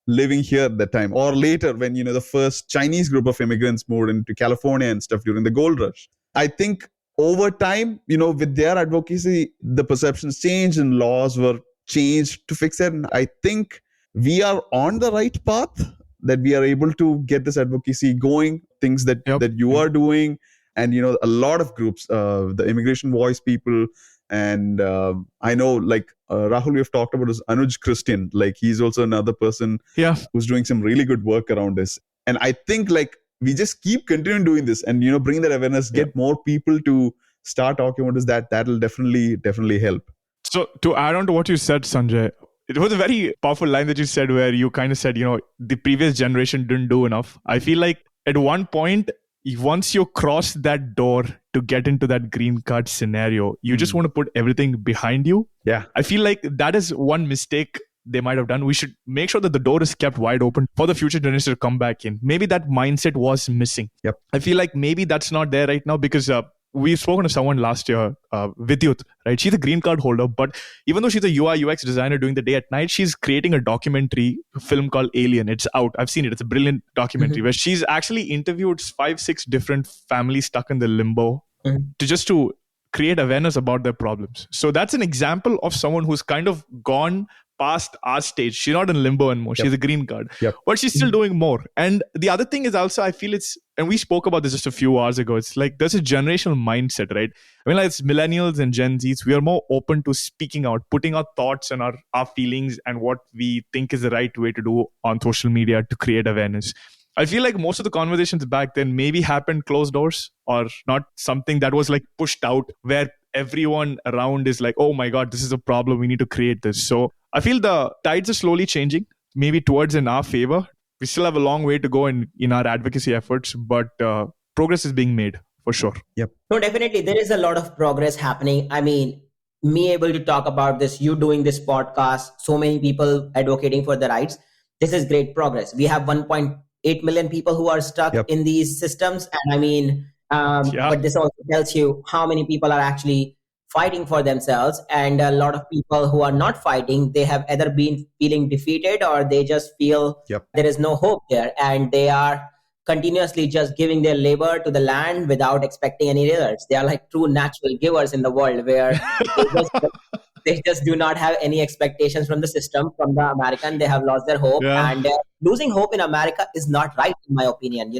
S1: living here at that time. Or later, when the first Chinese group of immigrants moved into California and stuff during the gold rush. I think over time, with their advocacy, the perceptions changed and laws were changed to fix it. And I think we are on the right path, that we are able to get this advocacy going, things that you are doing. And a lot of groups, the immigration voice people, and I know Rahul, we've talked about is Anuj Christian. He's also another person who's doing some really good work around this. And I think we just keep continuing doing this and bring that awareness, get more people to start talking about this. That'll definitely help.
S2: So to add on to what you said, Sanjay, it was a very powerful line that you said, where you kind of said, the previous generation didn't do enough. I feel like at one point, once you cross that door to get into that green card scenario, you just want to put everything behind you.
S1: Yeah.
S2: I feel like that is one mistake they might have done. We should make sure that the door is kept wide open for the future generation to come back in. Maybe that mindset was missing.
S1: Yep.
S2: I feel like maybe that's not there right now, because we've spoken to someone last year, Vidyut, right? She's a green card holder, but even though she's a UI UX designer doing the day at night, she's creating a documentary film called Alien. It's out. I've seen it. It's a brilliant documentary where she's actually interviewed 5-6 different families stuck in the limbo to create awareness about their problems. So that's an example of someone who's kind of gone past our stage. She's not in limbo anymore. She's a green card, but she's still doing more. And the other thing is also, I feel and we spoke about this just a few hours ago, it's like there's a generational mindset, right? I mean, it's millennials and Gen Zs, we are more open to speaking out, putting our thoughts and our feelings and what we think is the right way to do on social media to create awareness. I feel like most of the conversations back then maybe happened closed doors, or not something that was pushed out, where everyone around is like, oh my God, this is a problem. We need to create this. So I feel the tides are slowly changing, maybe towards in our favor. We still have a long way to go in our advocacy efforts, but progress is being made for sure.
S1: Yep.
S3: No, definitely. There is a lot of progress happening. I mean, me able to talk about this, you doing this podcast, so many people advocating for the rights. This is great progress. We have 1.8 million people who are stuck in these systems. And I mean, but this also tells you how many people are actually fighting for themselves. And a lot of people who are not fighting, they have either been feeling defeated, or they just feel there is no hope there. And they are continuously just giving their labor to the land without expecting any results. They are like true natural givers in the world, where they just do not have any expectations from the system, from the American. They have lost their hope. And losing hope in America is not right, in my opinion.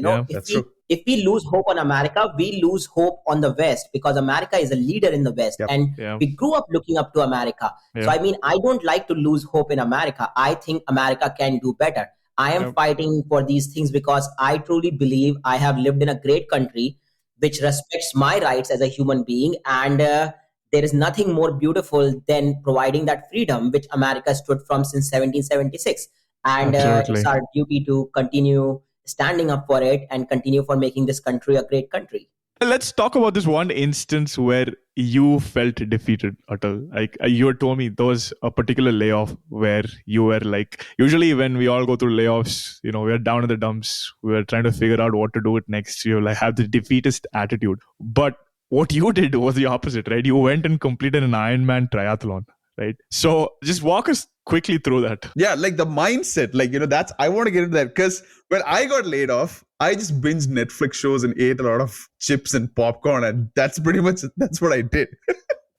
S3: If we lose hope on America, we lose hope on the West, because America is a leader in the West. And we grew up looking up to America. So, I mean, I don't like to lose hope in America. I think America can do better. I am fighting for these things because I truly believe I have lived in a great country which respects my rights as a human being. And there is nothing more beautiful than providing that freedom which America stood from since 1776. And it's our duty to continue standing up for it and continue for making this country a great country.
S2: Let's talk about this one instance where you felt defeated, Atal. You had told me there was a particular layoff where you were usually when we all go through layoffs, we're down in the dumps. We're trying to figure out what to do with next. You have the defeatist attitude. But what you did was the opposite, right? You went and completed an Ironman triathlon, right? So just walk us quickly through that.
S1: Yeah, the mindset, that's, I want to get into that, because when I got laid off, I just binged Netflix shows and ate a lot of chips and popcorn, and that's what I did.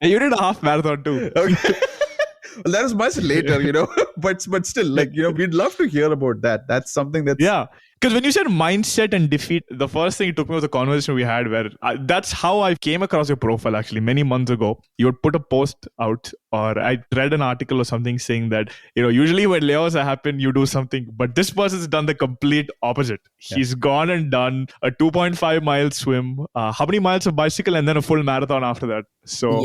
S2: And you did a half marathon too.
S1: Okay. Well, that was much later, but still, we'd love to hear about that. That's something that's...
S2: Yeah. Because when you said mindset and defeat, the first thing it took me was a conversation we had where that's how I came across your profile actually many months ago. You would put a post out, or I read an article or something saying that, usually when layoffs happen, you do something, but this person's done the complete opposite. Yeah. He's gone and done a 2.5 mile swim, how many miles of bicycle, and then a full marathon after that. So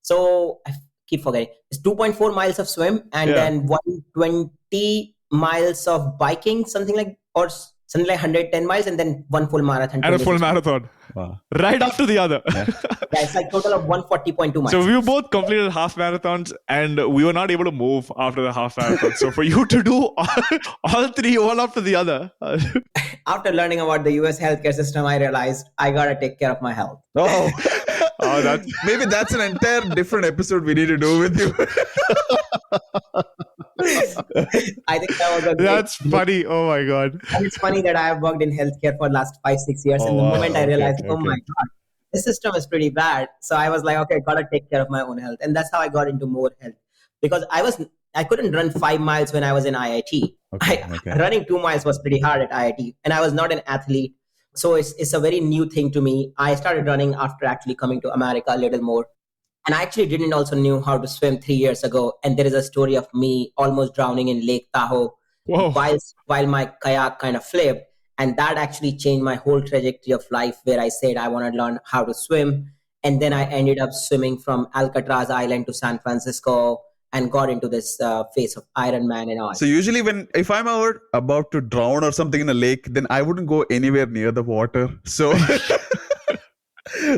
S3: So I keep forgetting. It's 2.4 miles of swim and then 120 miles of biking, something something like 110 miles and then one full marathon.
S2: And a full
S3: 26 miles.
S2: marathon.
S1: Wow.
S2: Right after the other.
S1: Yeah.
S3: Yeah, it's like total of 140.2 miles.
S2: So we both completed half marathons and we were not able to move after the half marathon. So for you to do all three, one after the other.
S3: After learning about the US healthcare system, I realized I gotta take care of my health.
S1: Oh,
S2: Maybe
S1: that's an entire different episode we need to do with you.
S3: I think that was a great.
S2: That's funny. Oh my God.
S3: And it's funny that I have worked in healthcare for the last 5-6 years.
S1: Oh,
S3: and the
S1: wow.
S3: moment I
S1: Okay,
S3: realized,
S1: okay,
S3: oh my God, the system is pretty bad. So I was like, okay, I gotta take care of my own health. And that's how I got into more health. Because I couldn't run 5 miles when I was in IIT.
S1: Okay.
S3: Running 2 miles was pretty hard at IIT. And I was not an athlete. So it's a very new thing to me. I started running after actually coming to America a little more. And I actually didn't also knew how to swim 3 years ago. And there is a story of me almost drowning in Lake Tahoe while my kayak kind of flipped. And that actually changed my whole trajectory of life, where I said I want to learn how to swim. And then I ended up swimming from Alcatraz Island to San Francisco and got into this phase of Ironman and all.
S1: So usually if I'm about to drown or something in a lake, then I wouldn't go anywhere near the water. So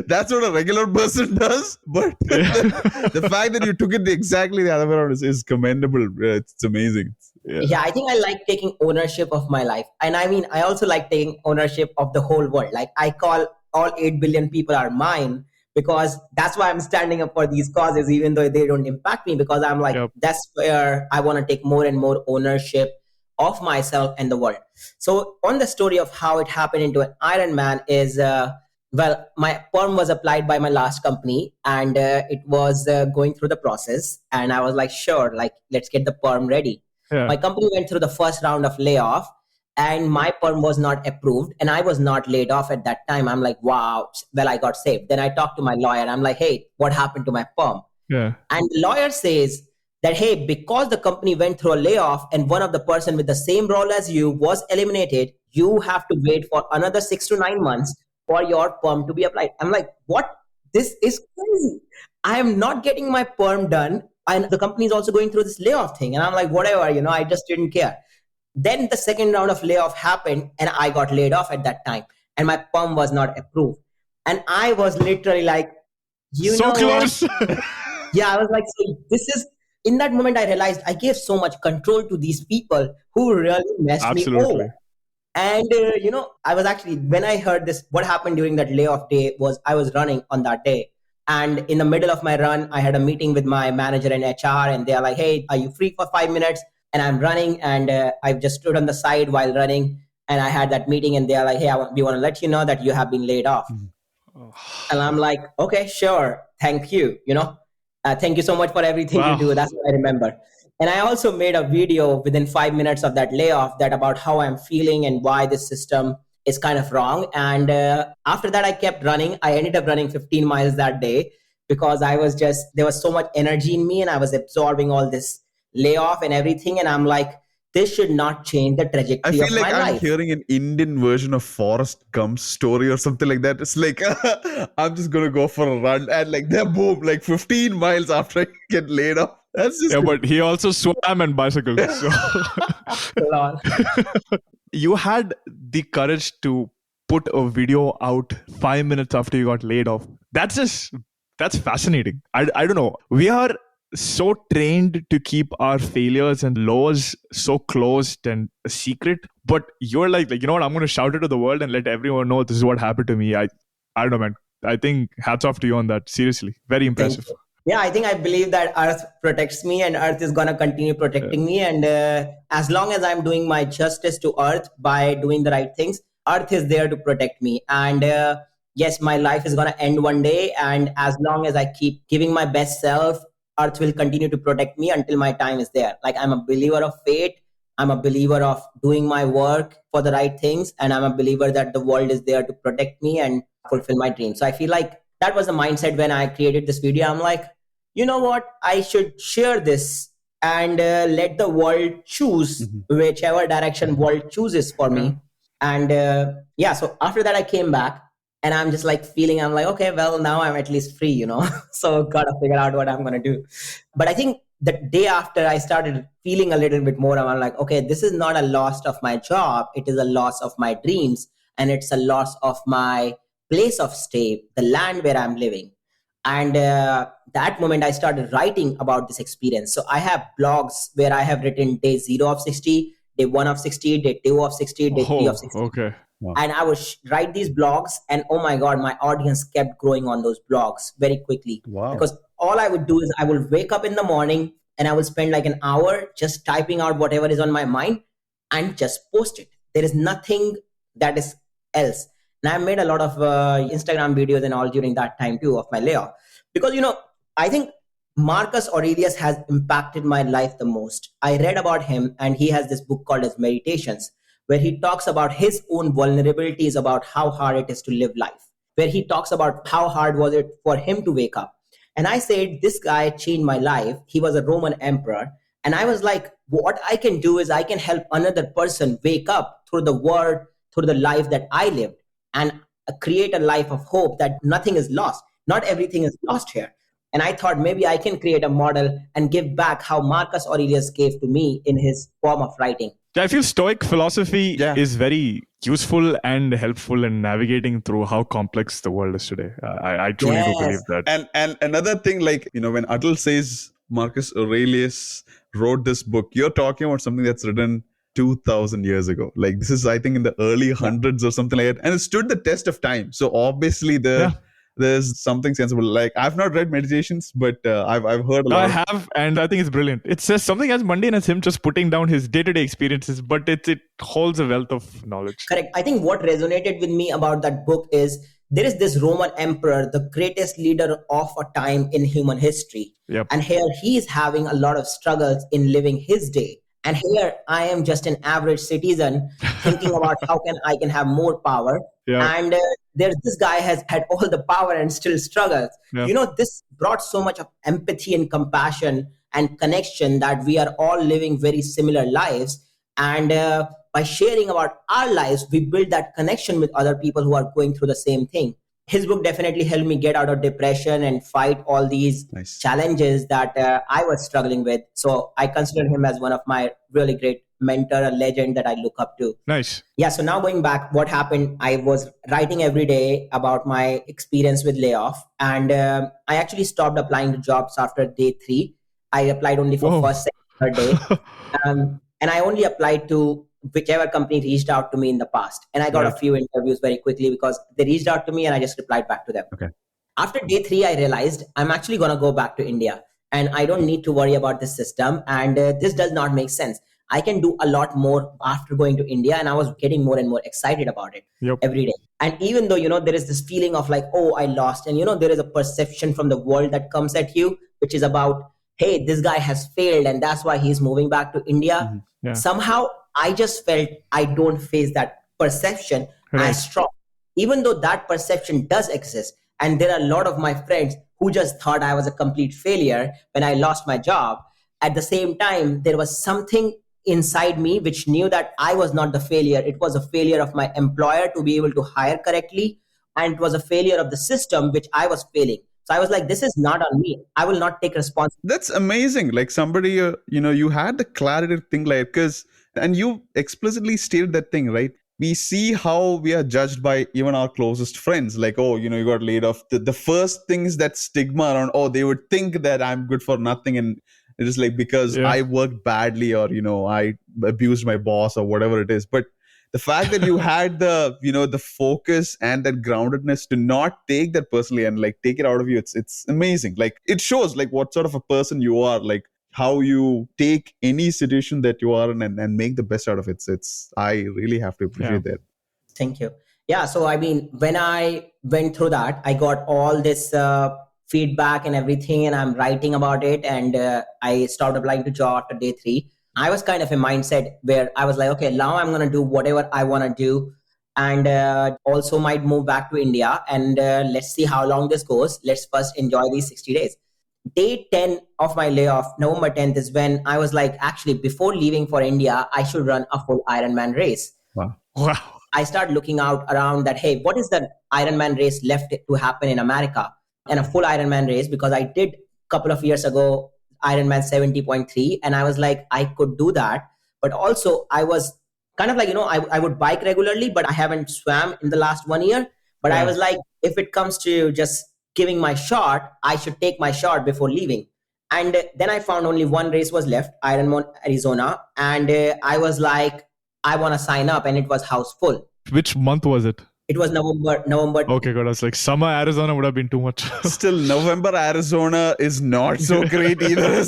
S1: that's what a regular person does. But the fact that you took it exactly the other way around is commendable. It's amazing.
S3: Yeah, I think I like taking ownership of my life. And I mean, I also like taking ownership of the whole world. Like I call all 8 billion people are mine, because that's why I'm standing up for these causes, even though they don't impact me, because I'm like, that's where I want to take more and more ownership of myself and the world. So on the story of how it happened into an Ironman is, my perm was applied by my last company, and it was going through the process. And I was like, sure, like, let's get the perm ready.
S2: Yeah.
S3: My company went through the first round of layoff, and my perm was not approved, and I was not laid off at that time. I'm like, wow, well, I got saved. Then I talked to my lawyer. I'm like, hey, what happened to my perm?
S2: Yeah.
S3: And the lawyer says that, hey, because the company went through a layoff and one of the person with the same role as you was eliminated, you have to wait for another 6 to 9 months for your perm to be applied. I'm like, what? This is crazy. I am not getting my perm done, and the company is also going through this layoff thing. And I'm like, whatever, I just didn't care. Then the second round of layoff happened, and I got laid off at that time, and my perm was not approved. And I was literally like,
S2: so close.
S3: Yeah, I was like, so this is, in that moment, I realized I gave so much control to these people who really messed me over. And, I was actually, when I heard this, what happened during that layoff day was I was running on that day. And in the middle of my run, I had a meeting with my manager and HR, and they're like, hey, are you free for 5 minutes? And I'm running, and I just stood on the side while running, and I had that meeting, and they're like, hey, we want to let you know that you have been laid off. And I'm like, okay, sure. Thank you. Thank you so much for everything you do. That's what I remember. And I also made a video within 5 minutes of that layoff that about how I'm feeling and why this system is kind of wrong. And after that, I kept running. I ended up running 15 miles that day because there was so much energy in me, and I was absorbing all this layoff and everything. And I'm like, this should not change the trajectory of my life. I feel like I'm
S1: hearing an Indian version of Forrest Gump's story or something like that. It's like, I'm just going to go for a run. And like, then boom, like 15 miles after I get laid off. That's just
S2: but he also swam and bicycled. So. You had the courage to put a video out 5 minutes after you got laid off. That's fascinating. I don't know. We are so trained to keep our failures and lows so closed and a secret, but you're like, you know what, I'm going to shout it to the world and let everyone know this is what happened to me. I don't know, man. I think hats off to you on that. Seriously, very impressive.
S3: Yeah, I think I believe that Earth protects me, and Earth is going to continue protecting me. And as long as I'm doing my justice to Earth by doing the right things, Earth is there to protect me. And yes, my life is going to end one day. And as long as I keep giving my best self, Earth will continue to protect me until my time is there. Like, I'm a believer of fate. I'm a believer of doing my work for the right things. And I'm a believer that the world is there to protect me and fulfill my dreams. So I feel like that was the mindset when I created this video. I'm like, you know what? I should share this and let the world choose whichever direction world chooses for me. And so after that, I came back. And I'm just like I'm like, okay, well, now I'm at least free, So got to figure out what I'm going to do. But I think the day after, I started feeling a little bit more. I'm like, okay, this is not a loss of my job. It is a loss of my dreams. And it's a loss of my place of stay, the land where I'm living. And that moment, I started writing about this experience. So I have blogs where I have written day 0 of 60, day 1 of 60, day 2 of 60, day 3 of 60.
S2: Okay.
S1: Wow.
S3: And I would write these blogs, and oh my God, my audience kept growing on those blogs very quickly.
S1: Wow.
S3: Because all I would do is I would wake up in the morning and I would spend like an hour just typing out whatever is on my mind and just post it. There is nothing that is else. And I made a lot of Instagram videos and all during that time too of my layoff. Because, I think Marcus Aurelius has impacted my life the most. I read about him, and he has this book called as Meditations, where he talks about his own vulnerabilities about how hard it is to live life, where he talks about how hard was it for him to wake up. And I said, this guy changed my life. He was a Roman emperor. And I was like, what I can do is I can help another person wake up through the word, through the life that I lived, and create a life of hope that nothing is lost. Not everything is lost here. And I thought maybe I can create a model and give back how Marcus Aurelius gave to me in his form of writing.
S2: I feel Stoic philosophy is very useful and helpful in navigating through how complex the world is today. I truly do believe that.
S1: And another thing, like, when Atal says Marcus Aurelius wrote this book, you're talking about something that's written 2000 years ago. Like, this is, I think, in the early hundreds or something like that. And it stood the test of time. So obviously there's something sensible. Like, I've not read Meditations, but I've heard a lot.
S2: I have, and I think it's brilliant. It says something as mundane as him just putting down his day-to-day experiences, but it holds a wealth of knowledge.
S3: Correct. I think what resonated with me about that book is there is this Roman emperor, the greatest leader of a time in human history.
S2: Yep.
S3: And here he is having a lot of struggles in living his day. And here I am just an average citizen thinking about how I can have more power.
S2: Yeah.
S3: And there's this guy has had all the power and still struggles.
S2: Yeah.
S3: This brought so much of empathy and compassion and connection that we are all living very similar lives. And by sharing about our lives, we build that connection with other people who are going through the same thing. His book definitely helped me get out of depression and fight all these challenges that I was struggling with. So I consider him as one of my really great mentor, a legend that I look up to.
S2: Nice.
S3: Yeah. So now going back, what happened? I was writing every day about my experience with layoff, and I actually stopped applying to jobs after day 3. I applied only for first, second, third day, and I only applied to whichever company reached out to me in the past. And I got a few interviews very quickly because they reached out to me and I just replied back to them.
S1: Okay.
S3: After day 3, I realized I'm actually going to go back to India and I don't need to worry about this system. And this does not make sense. I can do a lot more after going to India. And I was getting more and more excited about it every day. And even though, there is this feeling of like, oh, I lost. And, there is a perception from the world that comes at you, which is about, hey, this guy has failed and that's why he's moving back to India.
S2: Mm-hmm. Yeah.
S3: Somehow I just felt I don't face that perception as strong, even though that perception does exist. And there are a lot of my friends who just thought I was a complete failure when I lost my job. At the same time, there was something inside me which knew that I was not the failure. It was a failure of my employer to be able to hire correctly. And it was a failure of the system which I was failing. So I was like, this is not on me. I will not take responsibility.
S1: That's amazing. Like somebody, you had the clarity to think like, and you explicitly stated that thing, right? We see how we are judged by even our closest friends. Like, oh, you got laid off. The first thing is that stigma around, oh, they would think that I'm good for nothing. And it is like, because I worked badly or, I abused my boss or whatever it is. But the fact that you had the focus and that groundedness to not take that personally and like take it out of you, it's amazing. Like it shows like what sort of a person you are, like how you take any situation that you are in and make the best out of it. I really have to appreciate that.
S3: Thank you. Yeah. So, I mean, when I went through that, I got all this feedback and everything, and I'm writing about it. And I started applying to job after day 3. I was kind of a mindset where I was like, okay, now I'm going to do whatever I want to do. And also might move back to India. And let's see how long this goes. Let's first enjoy these 60 days. Day 10 of my layoff, November 10th, is when I was like, actually, before leaving for India, I should run a full Ironman race.
S1: Wow.
S3: I started looking out around that, hey, what is the Ironman race left to happen in America? And a full Ironman race, because I did a couple of years ago Ironman 70.3. And I was like, I could do that. But also I was kind of like, I would bike regularly, but I haven't swam in the last 1 year. But I was like, if it comes to just giving my shot, I should take my shot before leaving. And then I found only one race was left, Ironman Arizona. And I was like, I want to sign up. And it was house full.
S2: Which month was it?
S3: It was November.
S2: Okay, good. I was like, summer Arizona would have been too much.
S1: Still, November Arizona is not so great either.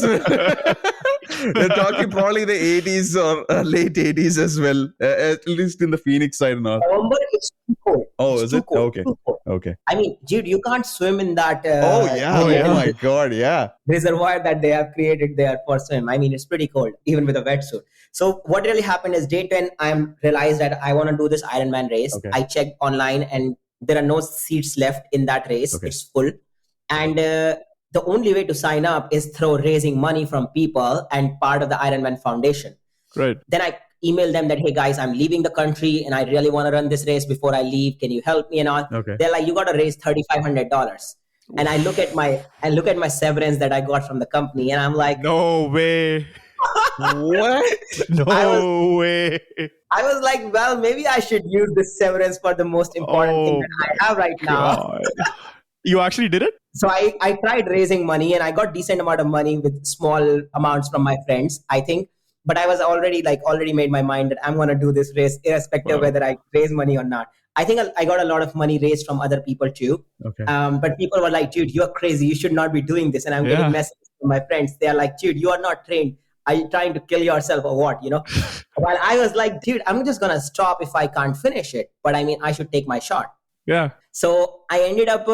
S1: They're talking probably the 80s or late 80s as well, at least in the Phoenix side and all.
S3: November is too cold.
S1: Oh,
S3: It's
S1: is
S3: too
S1: it?
S3: cold,
S1: Okay.
S3: too cold.
S1: Okay.
S3: I mean, dude, you can't swim in that
S1: Oh my God, yeah.
S3: reservoir that they have created there for swim. I mean, it's pretty cold, even with a wetsuit. So what really happened is day 10, I realized that I want to do this Ironman race.
S1: Okay.
S3: I checked online and there are no seats left in that race.
S1: Okay.
S3: It's full. And the only way to sign up is through raising money from people and part of the Ironman Foundation.
S2: Right.
S3: Then I emailed them that, hey guys, I'm leaving the country and I really want to run this race before I leave. Can you help me and all?
S1: Okay.
S3: They're like, you got to raise $3,500. And I look at my severance that I got from the company, and I'm like,
S2: No way.
S1: What?
S2: No way.
S3: I was like, well, maybe I should use this severance for the most important thing that I have right now.
S2: God. You actually did it?
S3: So I tried raising money and I got decent amount of money with small amounts from my friends, I think. But I was already made my mind that I'm going to do this race irrespective of whether I raise money or not. I think I got a lot of money raised from other people too.
S1: Okay.
S3: But people were like, dude, you're crazy. You should not be doing this. And I'm getting messages from my friends. They're like, dude, you are not trained. Are you trying to kill yourself or what? While I was like, dude, I'm just going to stop if I can't finish it. But I mean, I should take my shot.
S2: Yeah.
S3: So I ended up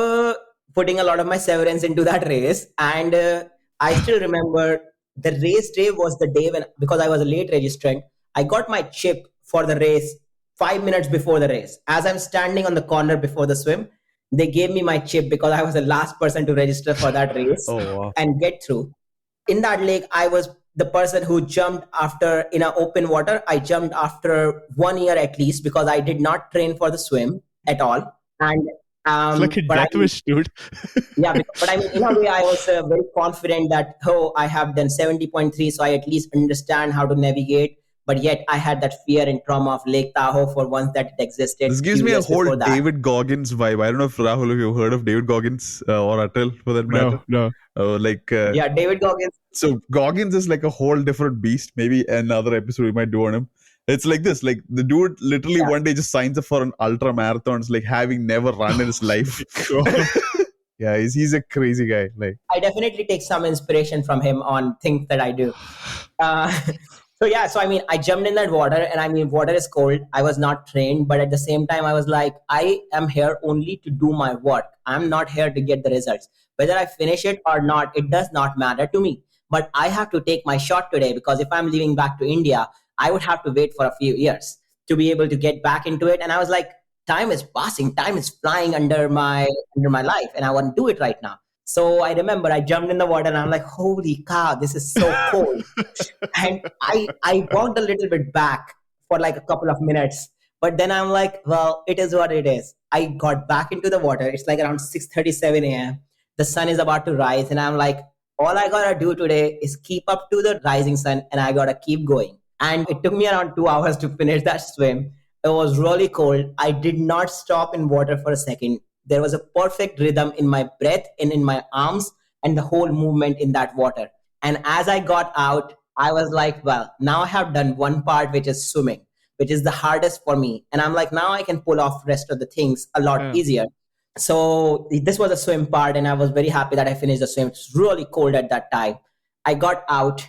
S3: putting a lot of my severance into that race. And I still remember the race day was the day when, because I was a late registrant, I got my chip for the race 5 minutes before the race. As I'm standing on the corner before the swim, they gave me my chip because I was the last person to register for that race and get through. In that lake, I was the person who jumped after in an open water. I jumped after 1 year at least because I did not train for the swim at all. And
S2: it's like a death wish, dude.
S3: Yeah, but I mean, in a way, I was very confident that, I have done 70.3, so I at least understand how to navigate. But yet, I had that fear and trauma of Lake Tahoe for once that it existed.
S1: This gives me a whole David Goggins vibe. I don't know if Rahul, if you've heard of David Goggins or Atal for that matter.
S2: No.
S3: Yeah, David Goggins.
S1: So Goggins is like a whole different beast. Maybe another episode we might do on him. It's like this, like the dude literally one day just signs up for an ultra marathons, like having never run in his life. Yeah, he's a crazy guy. Like
S3: I definitely take some inspiration from him on things that I do. So I mean, I jumped in that water, and I mean, water is cold. I was not trained, but at the same time, I was like, I am here only to do my work. I'm not here to get the results. Whether I finish it or not, it does not matter to me. But I have to take my shot today, because if I'm leaving back to India, I would have to wait for a few years to be able to get back into it. And I was like, time is passing, time is flying under my life, and I want to do it right now. So I remember I jumped in the water and I'm like, holy cow, this is so cold. And I walked a little bit back for like a couple of minutes, but then I'm like, well, it is what it is. I got back into the water. It's like around 6:37 a.m. The sun is about to rise, and I'm like, all I gotta do today is keep up to the rising sun, and I gotta keep going. And it took me around 2 hours to finish that swim. It was really cold. I did not stop in water for a second. There was a perfect rhythm in my breath and in my arms and the whole movement in that water. And as I got out, I was like, well, now I have done one part, which is swimming, which is the hardest for me. And I'm like, now I can pull off the rest of the things a lot easier. So this was a swim part, and I was very happy that I finished the swim. It was really cold at that time. I got out,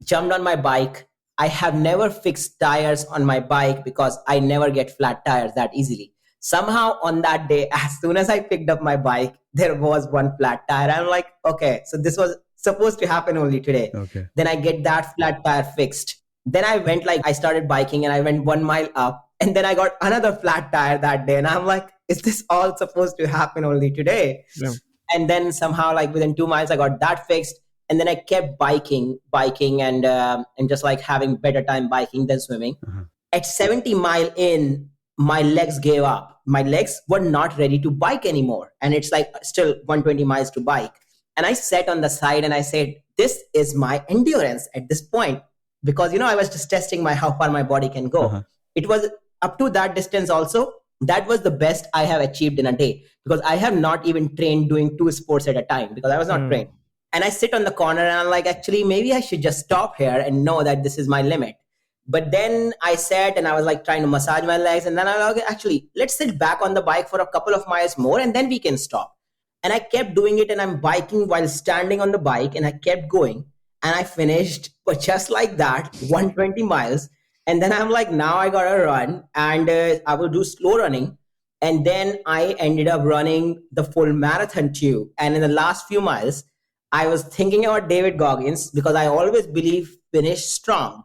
S3: jumped on my bike. I have never fixed tires on my bike because I never get flat tires that easily. Somehow on that day, as soon as I picked up my bike, there was one flat tire. I'm like, okay, so this was supposed to happen only today.
S1: Okay.
S3: Then I get that flat tire fixed. Then I started biking, and I went 1 mile up, and then I got another flat tire that day. And I'm like, is this all supposed to happen only today?
S2: Yeah.
S3: And then somehow within 2 miles, I got that fixed. And then I kept biking and just having better time biking than swimming. Uh-huh. At 70 mile in, my legs gave up. My legs were not ready to bike anymore. And it's still 120 miles to bike. And I sat on the side and I said, this is my endurance at this point. Because, I was just testing how far my body can go.
S1: Uh-huh.
S3: It was up to that distance also. That was the best I have achieved in a day, because I have not even trained doing 2 sports at a time, because I was not trained. And I sit on the corner and I'm like, actually, maybe I should just stop here and know that this is my limit. But then I sat and I was like trying to massage my legs. And then I was like, actually, let's sit back on the bike for a couple of miles more and then we can stop. And I kept doing it, and I'm biking while standing on the bike, and I kept going. And I finished, but just like that, 120 miles. And then I'm like, now I gotta run, and I will do slow running. And then I ended up running the full marathon too. And in the last few miles, I was thinking about David Goggins, because I always believe finish strong.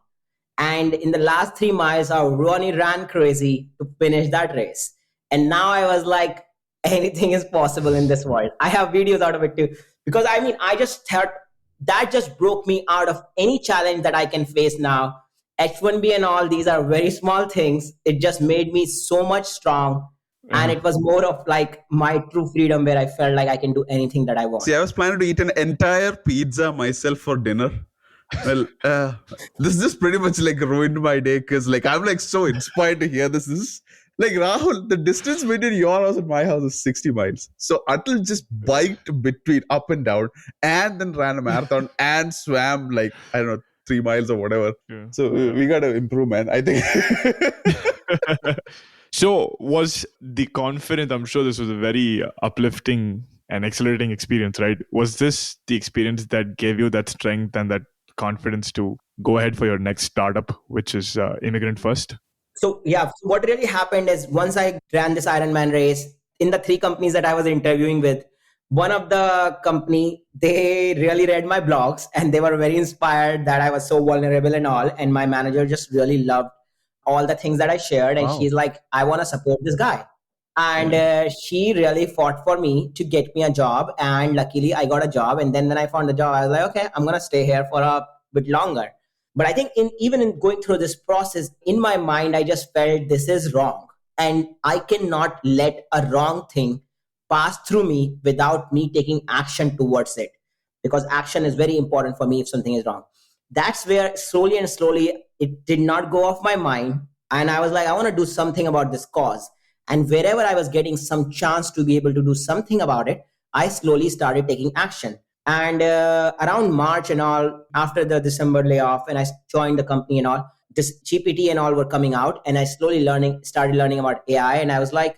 S3: And in the last 3 miles, I really ran crazy to finish that race. And now I was like, anything is possible in this world. I have videos out of it too. Because I just thought that just broke me out of any challenge that I can face now. H1B and all, these are very small things. It just made me so much strong. And it was more of like my true freedom, where I felt like I can do anything that I want.
S1: See, I was planning to eat an entire pizza myself for dinner. Well, this just pretty much like ruined my day, because like I'm like so inspired to hear this. This is like, Rahul, the distance between your house and my house is 60 miles. So Atal just biked between up and down, and then ran a marathon and swam like, I don't know, 3 miles or whatever.
S2: Yeah.
S1: So we got to improve, man, I think.
S2: So was the confidence, I'm sure this was a very uplifting and exhilarating experience, right? Was this the experience that gave you that strength and that confidence to go ahead for your next startup, which is Immigrant First?
S3: So yeah, what really happened is, once I ran this Ironman race, in the 3 companies that I was interviewing with, one of the company, they really read my blogs and they were very inspired that I was so vulnerable and all. And my manager just really loved all the things that I shared. And she's like, I want to support this guy. And she really fought for me to get me a job. And luckily I got a job. And then when I found the job, I was like, okay, I'm going to stay here for a bit longer. But I think even in going through this process, in my mind, I just felt this is wrong. And I cannot let a wrong thing pass through me without me taking action towards it. Because action is very important for me if something is wrong. That's where slowly and slowly it did not go off my mind. And I was like, I want to do something about this cause. And wherever I was getting some chance to be able to do something about it, I slowly started taking action. And around March and all, after the December layoff, and I joined the company and all, this GPT and all were coming out, and I slowly started learning about AI. And I was like,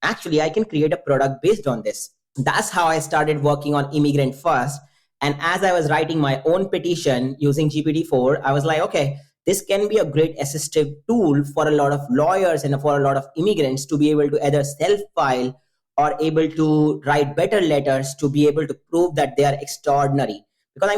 S3: actually, I can create a product based on this. That's how I started working on Immigrant First. And as I was writing my own petition using GPT-4, I was like, okay, this can be a great assistive tool for a lot of lawyers and for a lot of immigrants to be able to either self-file or able to write better letters to be able to prove that they are extraordinary. Because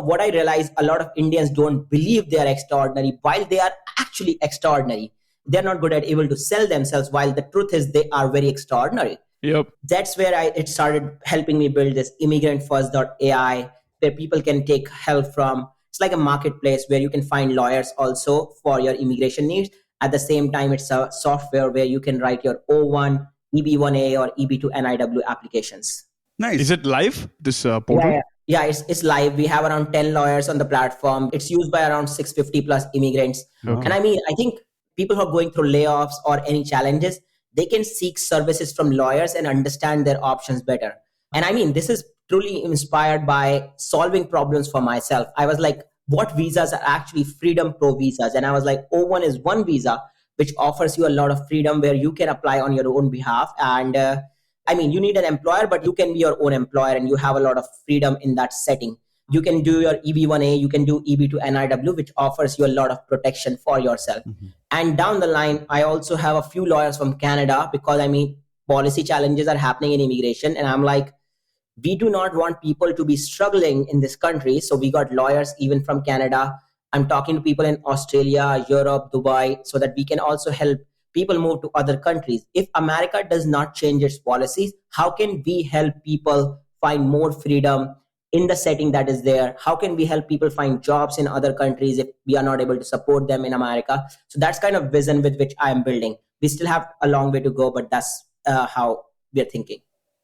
S3: what I realized, a lot of Indians don't believe they are extraordinary while they are actually extraordinary. They're not good at able to sell themselves, while the truth is they are very extraordinary.
S2: Yep.
S3: That's where it started helping me build this immigrantfirst.ai, where people can take help from. It's like a marketplace where you can find lawyers also for your immigration needs. At the same time, it's a software where you can write your O1, EB1A or EB2 NIW applications.
S1: Nice.
S2: Is it live, this portal?
S3: Yeah, it's live. We have around 10 lawyers on the platform. It's used by around 650 plus immigrants.
S2: Okay.
S3: And I think people who are going through layoffs or any challenges, they can seek services from lawyers and understand their options better. And this is truly inspired by solving problems for myself. I was like, what visas are actually Freedom Pro visas? And I was like, O1 is one visa which offers you a lot of freedom where you can apply on your own behalf. And you need an employer, but you can be your own employer and you have a lot of freedom in that setting. You can do your EB1A, you can do EB2 NIW, which offers you a lot of protection for yourself. Mm-hmm. And down the line, I also have a few lawyers from Canada because policy challenges are happening in immigration. And I'm like, we do not want people to be struggling in this country. So we got lawyers even from Canada. I'm talking to people in Australia, Europe, Dubai, so that we can also help people move to other countries. If America does not change its policies, how can we help people find more freedom in the setting that is there? How can we help people find jobs in other countries if we are not able to support them in America? So that's kind of vision with which I am building. We still have a long way to go, but that's how we're thinking.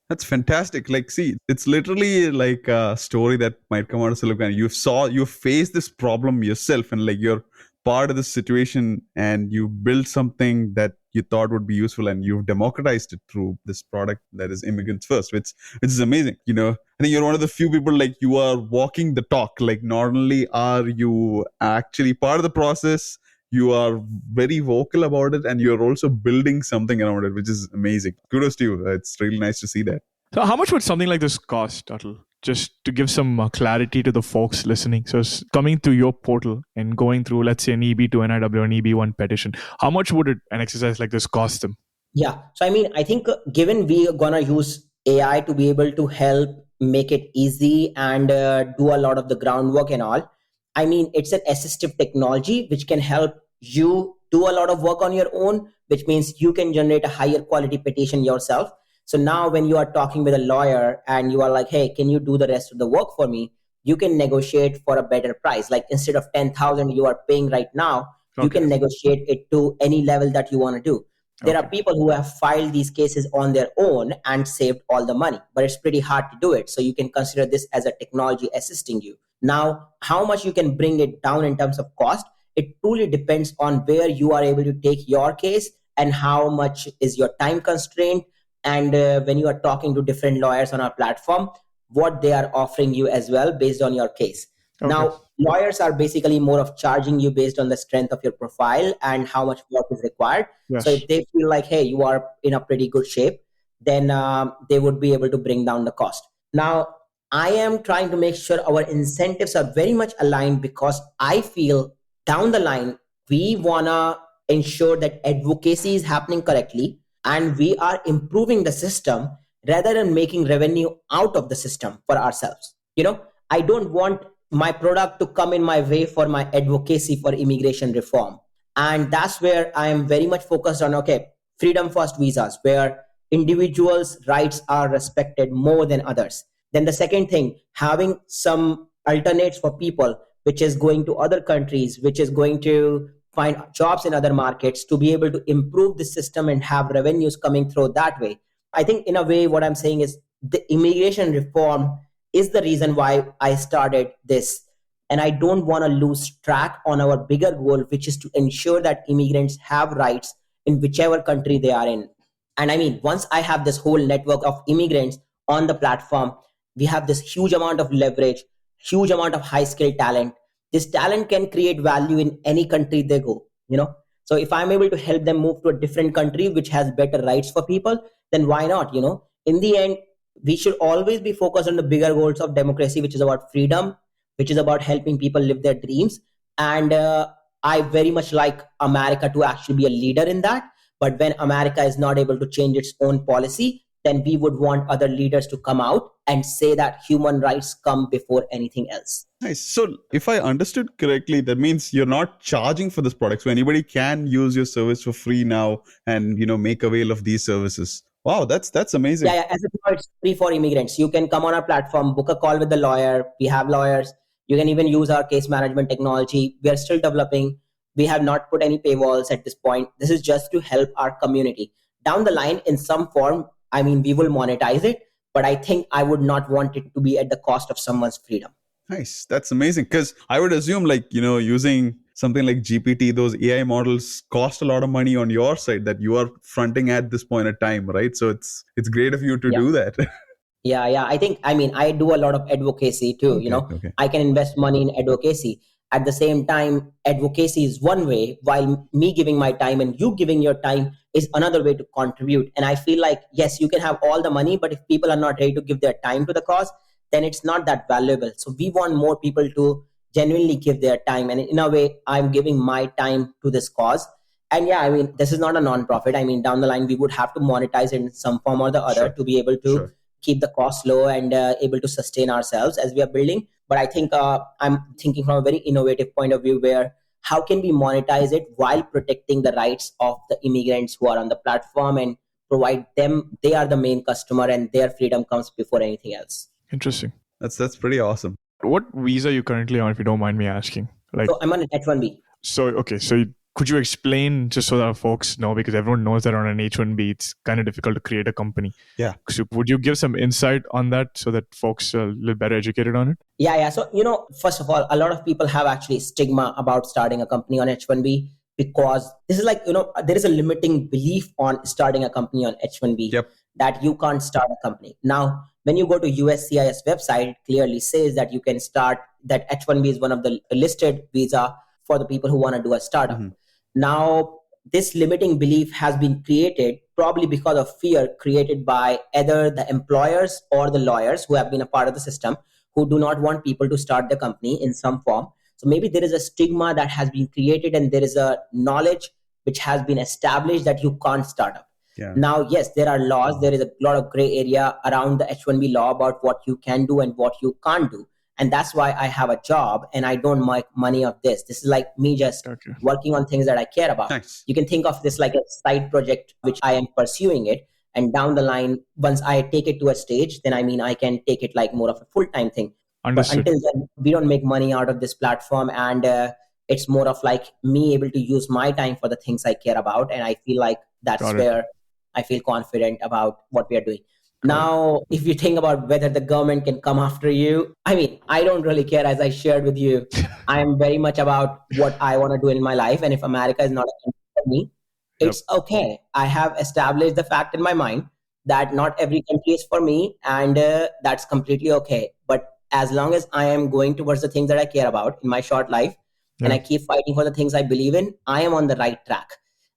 S1: That's fantastic. Like, see, it's literally like a story that might come out of Silicon Valley. You faced this problem yourself, and like you're part of this situation, and you built something that you thought would be useful, and you've democratized it through this product that is immigrants first, which is amazing. I think you're one of the few people, like, you are walking the talk. Like, not only are you actually part of the process, you are very vocal about it, and you're also building something around it, which is amazing. Kudos to you. It's really nice to see that.
S2: So how much would something like this cost, Atal? Just to give some clarity to the folks listening. So coming to your portal and going through, let's say, an EB2 NIW and EB1 petition, how much would an exercise like this cost them?
S3: Yeah. So, I think given we are going to use AI to be able to help make it easy and do a lot of the groundwork and all, it's an assistive technology which can help you do a lot of work on your own, which means you can generate a higher quality petition yourself. So now when you are talking with a lawyer and you are like, hey, can you do the rest of the work for me? You can negotiate for a better price. Like instead of 10,000 you are paying right now, you can negotiate it to any level that you want to do. There are people who have filed these cases on their own and saved all the money, but it's pretty hard to do it. So you can consider this as a technology assisting you. Now, how much you can bring it down in terms of cost, it truly depends on where you are able to take your case and how much is your time constraint. And when you are talking to different lawyers on our platform, what they are offering you as well based on your case. Now, lawyers are basically more of charging you based on the strength of your profile and how much work is required.
S2: Yes.
S3: So if they feel like, hey, you are in a pretty good shape, then they would be able to bring down the cost. Now, I am trying to make sure our incentives are very much aligned because I feel down the line, we want to ensure that advocacy is happening correctly and we are improving the system rather than making revenue out of the system for ourselves. I don't want my product to come in my way for my advocacy for immigration reform. And that's where I am very much focused on, freedom first visas, where individuals' rights are respected more than others. Then the second thing, having some alternates for people, which is going to other countries, which is going to find jobs in other markets to be able to improve the system and have revenues coming through that way. I think in a way, what I'm saying is the immigration reform is the reason why I started this. And I don't want to lose track on our bigger goal, which is to ensure that immigrants have rights in whichever country they are in. And once I have this whole network of immigrants on the platform, we have this huge amount of leverage, huge amount of high skilled talent. This talent can create value in any country they go, So if I'm able to help them move to a different country, which has better rights for people, then why not, In the end, we should always be focused on the bigger goals of democracy, which is about freedom, which is about helping people live their dreams. And I very much like America to actually be a leader in that. But when America is not able to change its own policy, then we would want other leaders to come out and say that human rights come before anything else.
S1: Nice. So if I understood correctly, that means you're not charging for this product. So anybody can use your service for free now and, make avail of these services. Wow, that's amazing.
S3: Yeah, as of now, it's free for immigrants. You can come on our platform, book a call with the lawyer. We have lawyers. You can even use our case management technology. We are still developing. We have not put any paywalls at this point. This is just to help our community. Down the line, in some form, we will monetize it, but I think I would not want it to be at the cost of someone's freedom.
S1: Nice. That's amazing. Because I would assume using something like GPT, those AI models cost a lot of money on your side that you are fronting at this point in time, right? So it's great of you to do that.
S3: Yeah. I think, I do a lot of advocacy too,
S1: Okay.
S3: I can invest money in advocacy. At the same time, advocacy is one way, while me giving my time and you giving your time is another way to contribute. And I feel like, yes, you can have all the money, but if people are not ready to give their time to the cause, then it's not that valuable. So we want more people to genuinely give their time. And in a way, I'm giving my time to this cause. And this is not a non-profit. Down the line, we would have to monetize it in some form or the other to be able to keep the cost low and able to sustain ourselves as we are building. But I think I'm thinking from a very innovative point of view where how can we monetize it while protecting the rights of the immigrants who are on the platform and provide them, they are the main customer and their freedom comes before anything else.
S2: Interesting.
S1: That's pretty awesome.
S2: What visa are you currently on, if you don't mind me asking?
S3: So I'm on an H1B.
S2: So could you explain just so that folks know, because everyone knows that on an H1B, it's kind of difficult to create a company.
S1: Yeah.
S2: So would you give some insight on that so that folks are a little better educated on it?
S3: Yeah. So, first of all, a lot of people have actually stigma about starting a company on H1B because this is like, there is a limiting belief on starting a company on H1B that you can't start a company. Now, when you go to USCIS website, it clearly says that you can start, that H1B is one of the listed visa for the people who want to do a startup. Now, this limiting belief has been created probably because of fear created by either the employers or the lawyers who have been a part of the system, who do not want people to start the company in some form. So maybe there is a stigma that has been created and there is a knowledge which has been established that you can't start up.
S1: Yeah.
S3: Now, yes, there are laws. There is a lot of gray area around the H1B law about what you can do and what you can't do. And that's why I have a job and I don't make money of this. This is like me just working on things that I care about.
S1: Nice.
S3: You can think of this like a side project, which I am pursuing it. And down the line, once I take it to a stage, then I can take it like more of a full-time thing.
S2: Understood.
S3: But until then, we don't make money out of this platform. And it's more of like me able to use my time for the things I care about. And I feel like that's where I feel confident about what we are doing. Now, if you think about whether the government can come after you, I don't really care. As I shared with you, I am very much about what I want to do in my life. And if America is not a country for me, it's okay. I have established the fact in my mind that not every country is for me. And that's completely okay. But as long as I am going towards the things that I care about in my short life, and I keep fighting for the things I believe in, I am on the right track.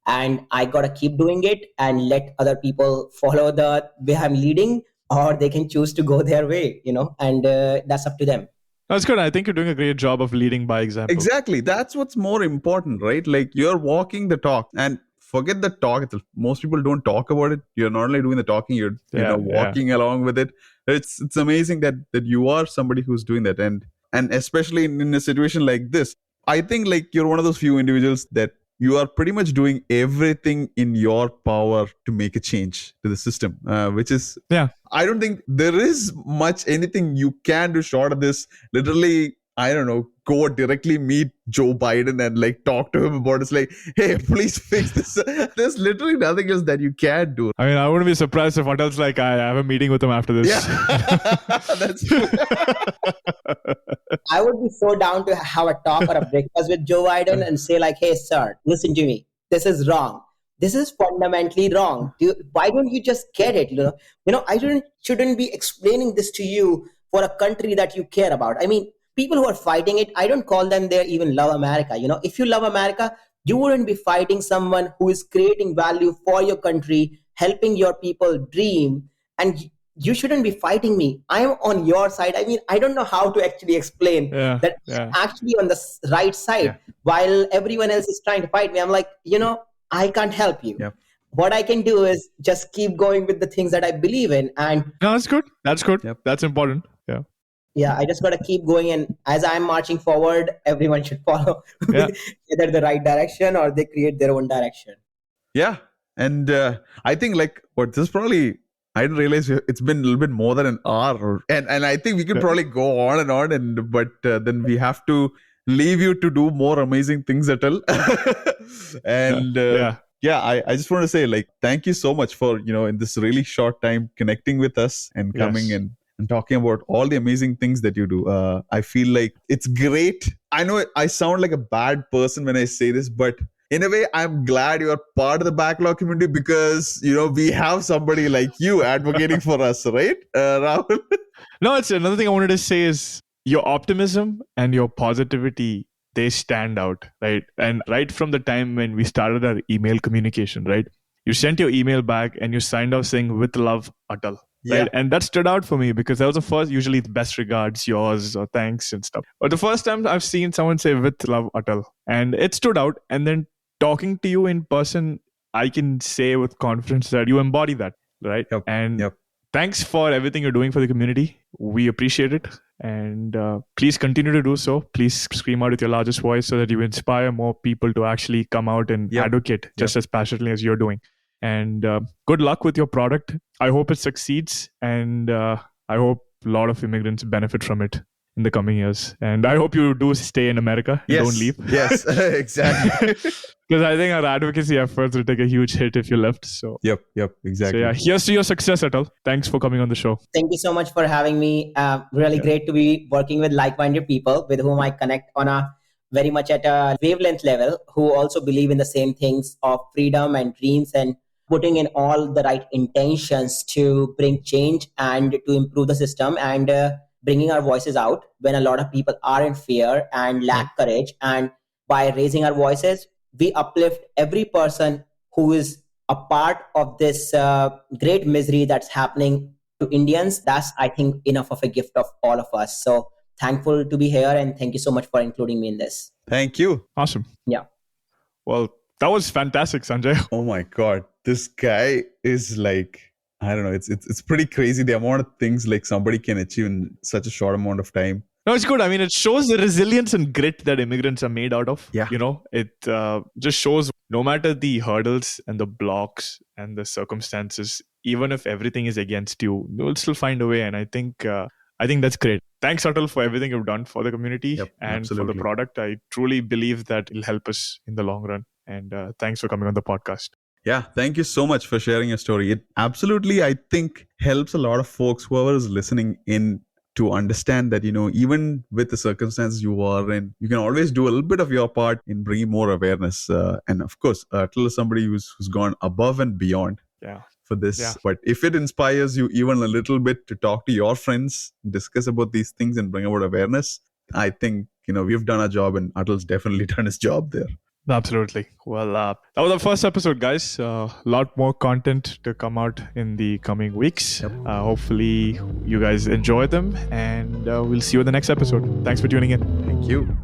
S3: And I got to keep doing it and let other people follow the way I'm leading, or they can choose to go their way, and that's up to them.
S2: That's good. I think you're doing a great job of leading by example.
S1: Exactly. That's what's more important, right? Like you're walking the talk, and forget the talk itself. Most people don't talk about it. You're not only doing the talking, you're walking along with it. It's amazing that you are somebody who's doing that. And especially in a situation like this, I think like you're one of those few individuals that you are pretty much doing everything in your power to make a change to the system, which is, I don't think there is much anything you can do short of this. Literally, I don't know, go directly meet Joe Biden and like talk to him about it. It's like, hey, please fix this. There's literally nothing else that you can do.
S2: I wouldn't be surprised if Atal's like, I have a meeting with him after this.
S1: Yeah, that's true.
S3: I would be so down to have a talk or a breakfast with Joe Biden and say like, hey, sir, listen to me. This is wrong. This is fundamentally wrong. Why don't you just get it? I shouldn't be explaining this to you for a country that you care about. People who are fighting it, I don't call them they even love America. If you love America, you wouldn't be fighting someone who is creating value for your country, helping your people dream, and you shouldn't be fighting me. I am on your side. I don't know how to actually explain that I'm actually on the right side while everyone else is trying to fight me. I'm like, I can't help you.
S1: Yep.
S3: What I can do is just keep going with the things that I believe in. And
S2: no, that's good. That's good.
S1: Yep.
S2: That's important. Yeah.
S3: Yeah, I just got to keep going. And as I'm marching forward, everyone should follow either the right direction or they create their own direction.
S1: Yeah. And I think this is probably, I didn't realize it's been a little bit more than an hour. And I think we could probably go on and on. But then we have to leave you to do more amazing things, Atal. And I just want to say thank you so much for, in this really short time connecting with us and coming and talking about all the amazing things that you do. I feel like it's great. I know I sound like a bad person when I say this, but in a way, I'm glad you are part of the backlog community because, we have somebody like you advocating for us, right, Rahul?
S2: No, it's another thing I wanted to say is your optimism and your positivity, they stand out, right? And right from the time when we started our email communication, right? You sent your email back and you signed off saying, with love, Atal. Right? And that stood out for me because that was the first, usually best regards, yours, or thanks and stuff. But the first time I've seen someone say, with love, Atal. And it stood out. And then talking to you in person, I can say with confidence that you embody that, right?
S1: Yep.
S2: And thanks for everything you're doing for the community. We appreciate it. And please continue to do so. Please scream out with your largest voice so that you inspire more people to actually come out and advocate just as passionately as you're doing. And good luck with your product. I hope it succeeds. And I hope a lot of immigrants benefit from it in the coming years. And I hope you do stay in America and don't leave.
S1: Yes, exactly.
S2: Because I think our advocacy efforts will take a huge hit if you left. So,
S1: Yep, exactly.
S2: so yeah, here's to your success, Atal. Thanks for coming on the show.
S3: Thank you so much for having me. Really great to be working with like-minded people with whom I connect on a very much at a wavelength level, who also believe in the same things of freedom and dreams and putting in all the right intentions to bring change and to improve the system and bringing our voices out when a lot of people are in fear and lack courage. And by raising our voices, we uplift every person who is a part of this great misery that's happening to Indians. That's, I think, enough of a gift of all of us. So thankful to be here, and thank you so much for including me in this.
S1: Thank you.
S2: Awesome.
S3: Yeah.
S2: Well, that was fantastic, Sanjay.
S1: Oh my God. This guy is like, I don't know, it's pretty crazy the amount of things like somebody can achieve in such a short amount of time.
S2: No, it's good. I mean, it shows the resilience and grit that immigrants are made out of.
S1: Yeah.
S2: You know, it just shows no matter the hurdles and the blocks and the circumstances, even if everything is against you, you'll still find a way. And I think that's great. Thanks, Atal, for everything you've done for the community and for the product. I truly believe that it'll help us in the long run. And thanks for coming on the podcast.
S1: Yeah, thank you so much for sharing your story. It absolutely, I think, helps a lot of folks, whoever is listening in, to understand that, even with the circumstances you are in, you can always do a little bit of your part in bringing more awareness. And of course, Atal is somebody who's gone above and beyond for this. Yeah. But if it inspires you even a little bit to talk to your friends, discuss about these things and bring about awareness, I think, we've done our job, and Atal's definitely done his job there.
S2: Absolutely. Well, that was the first episode, guys. A lot more content to come out in the coming weeks. Yep. Hopefully you guys enjoy them, and we'll see you in the next episode. Thanks for tuning in.
S1: Thank you.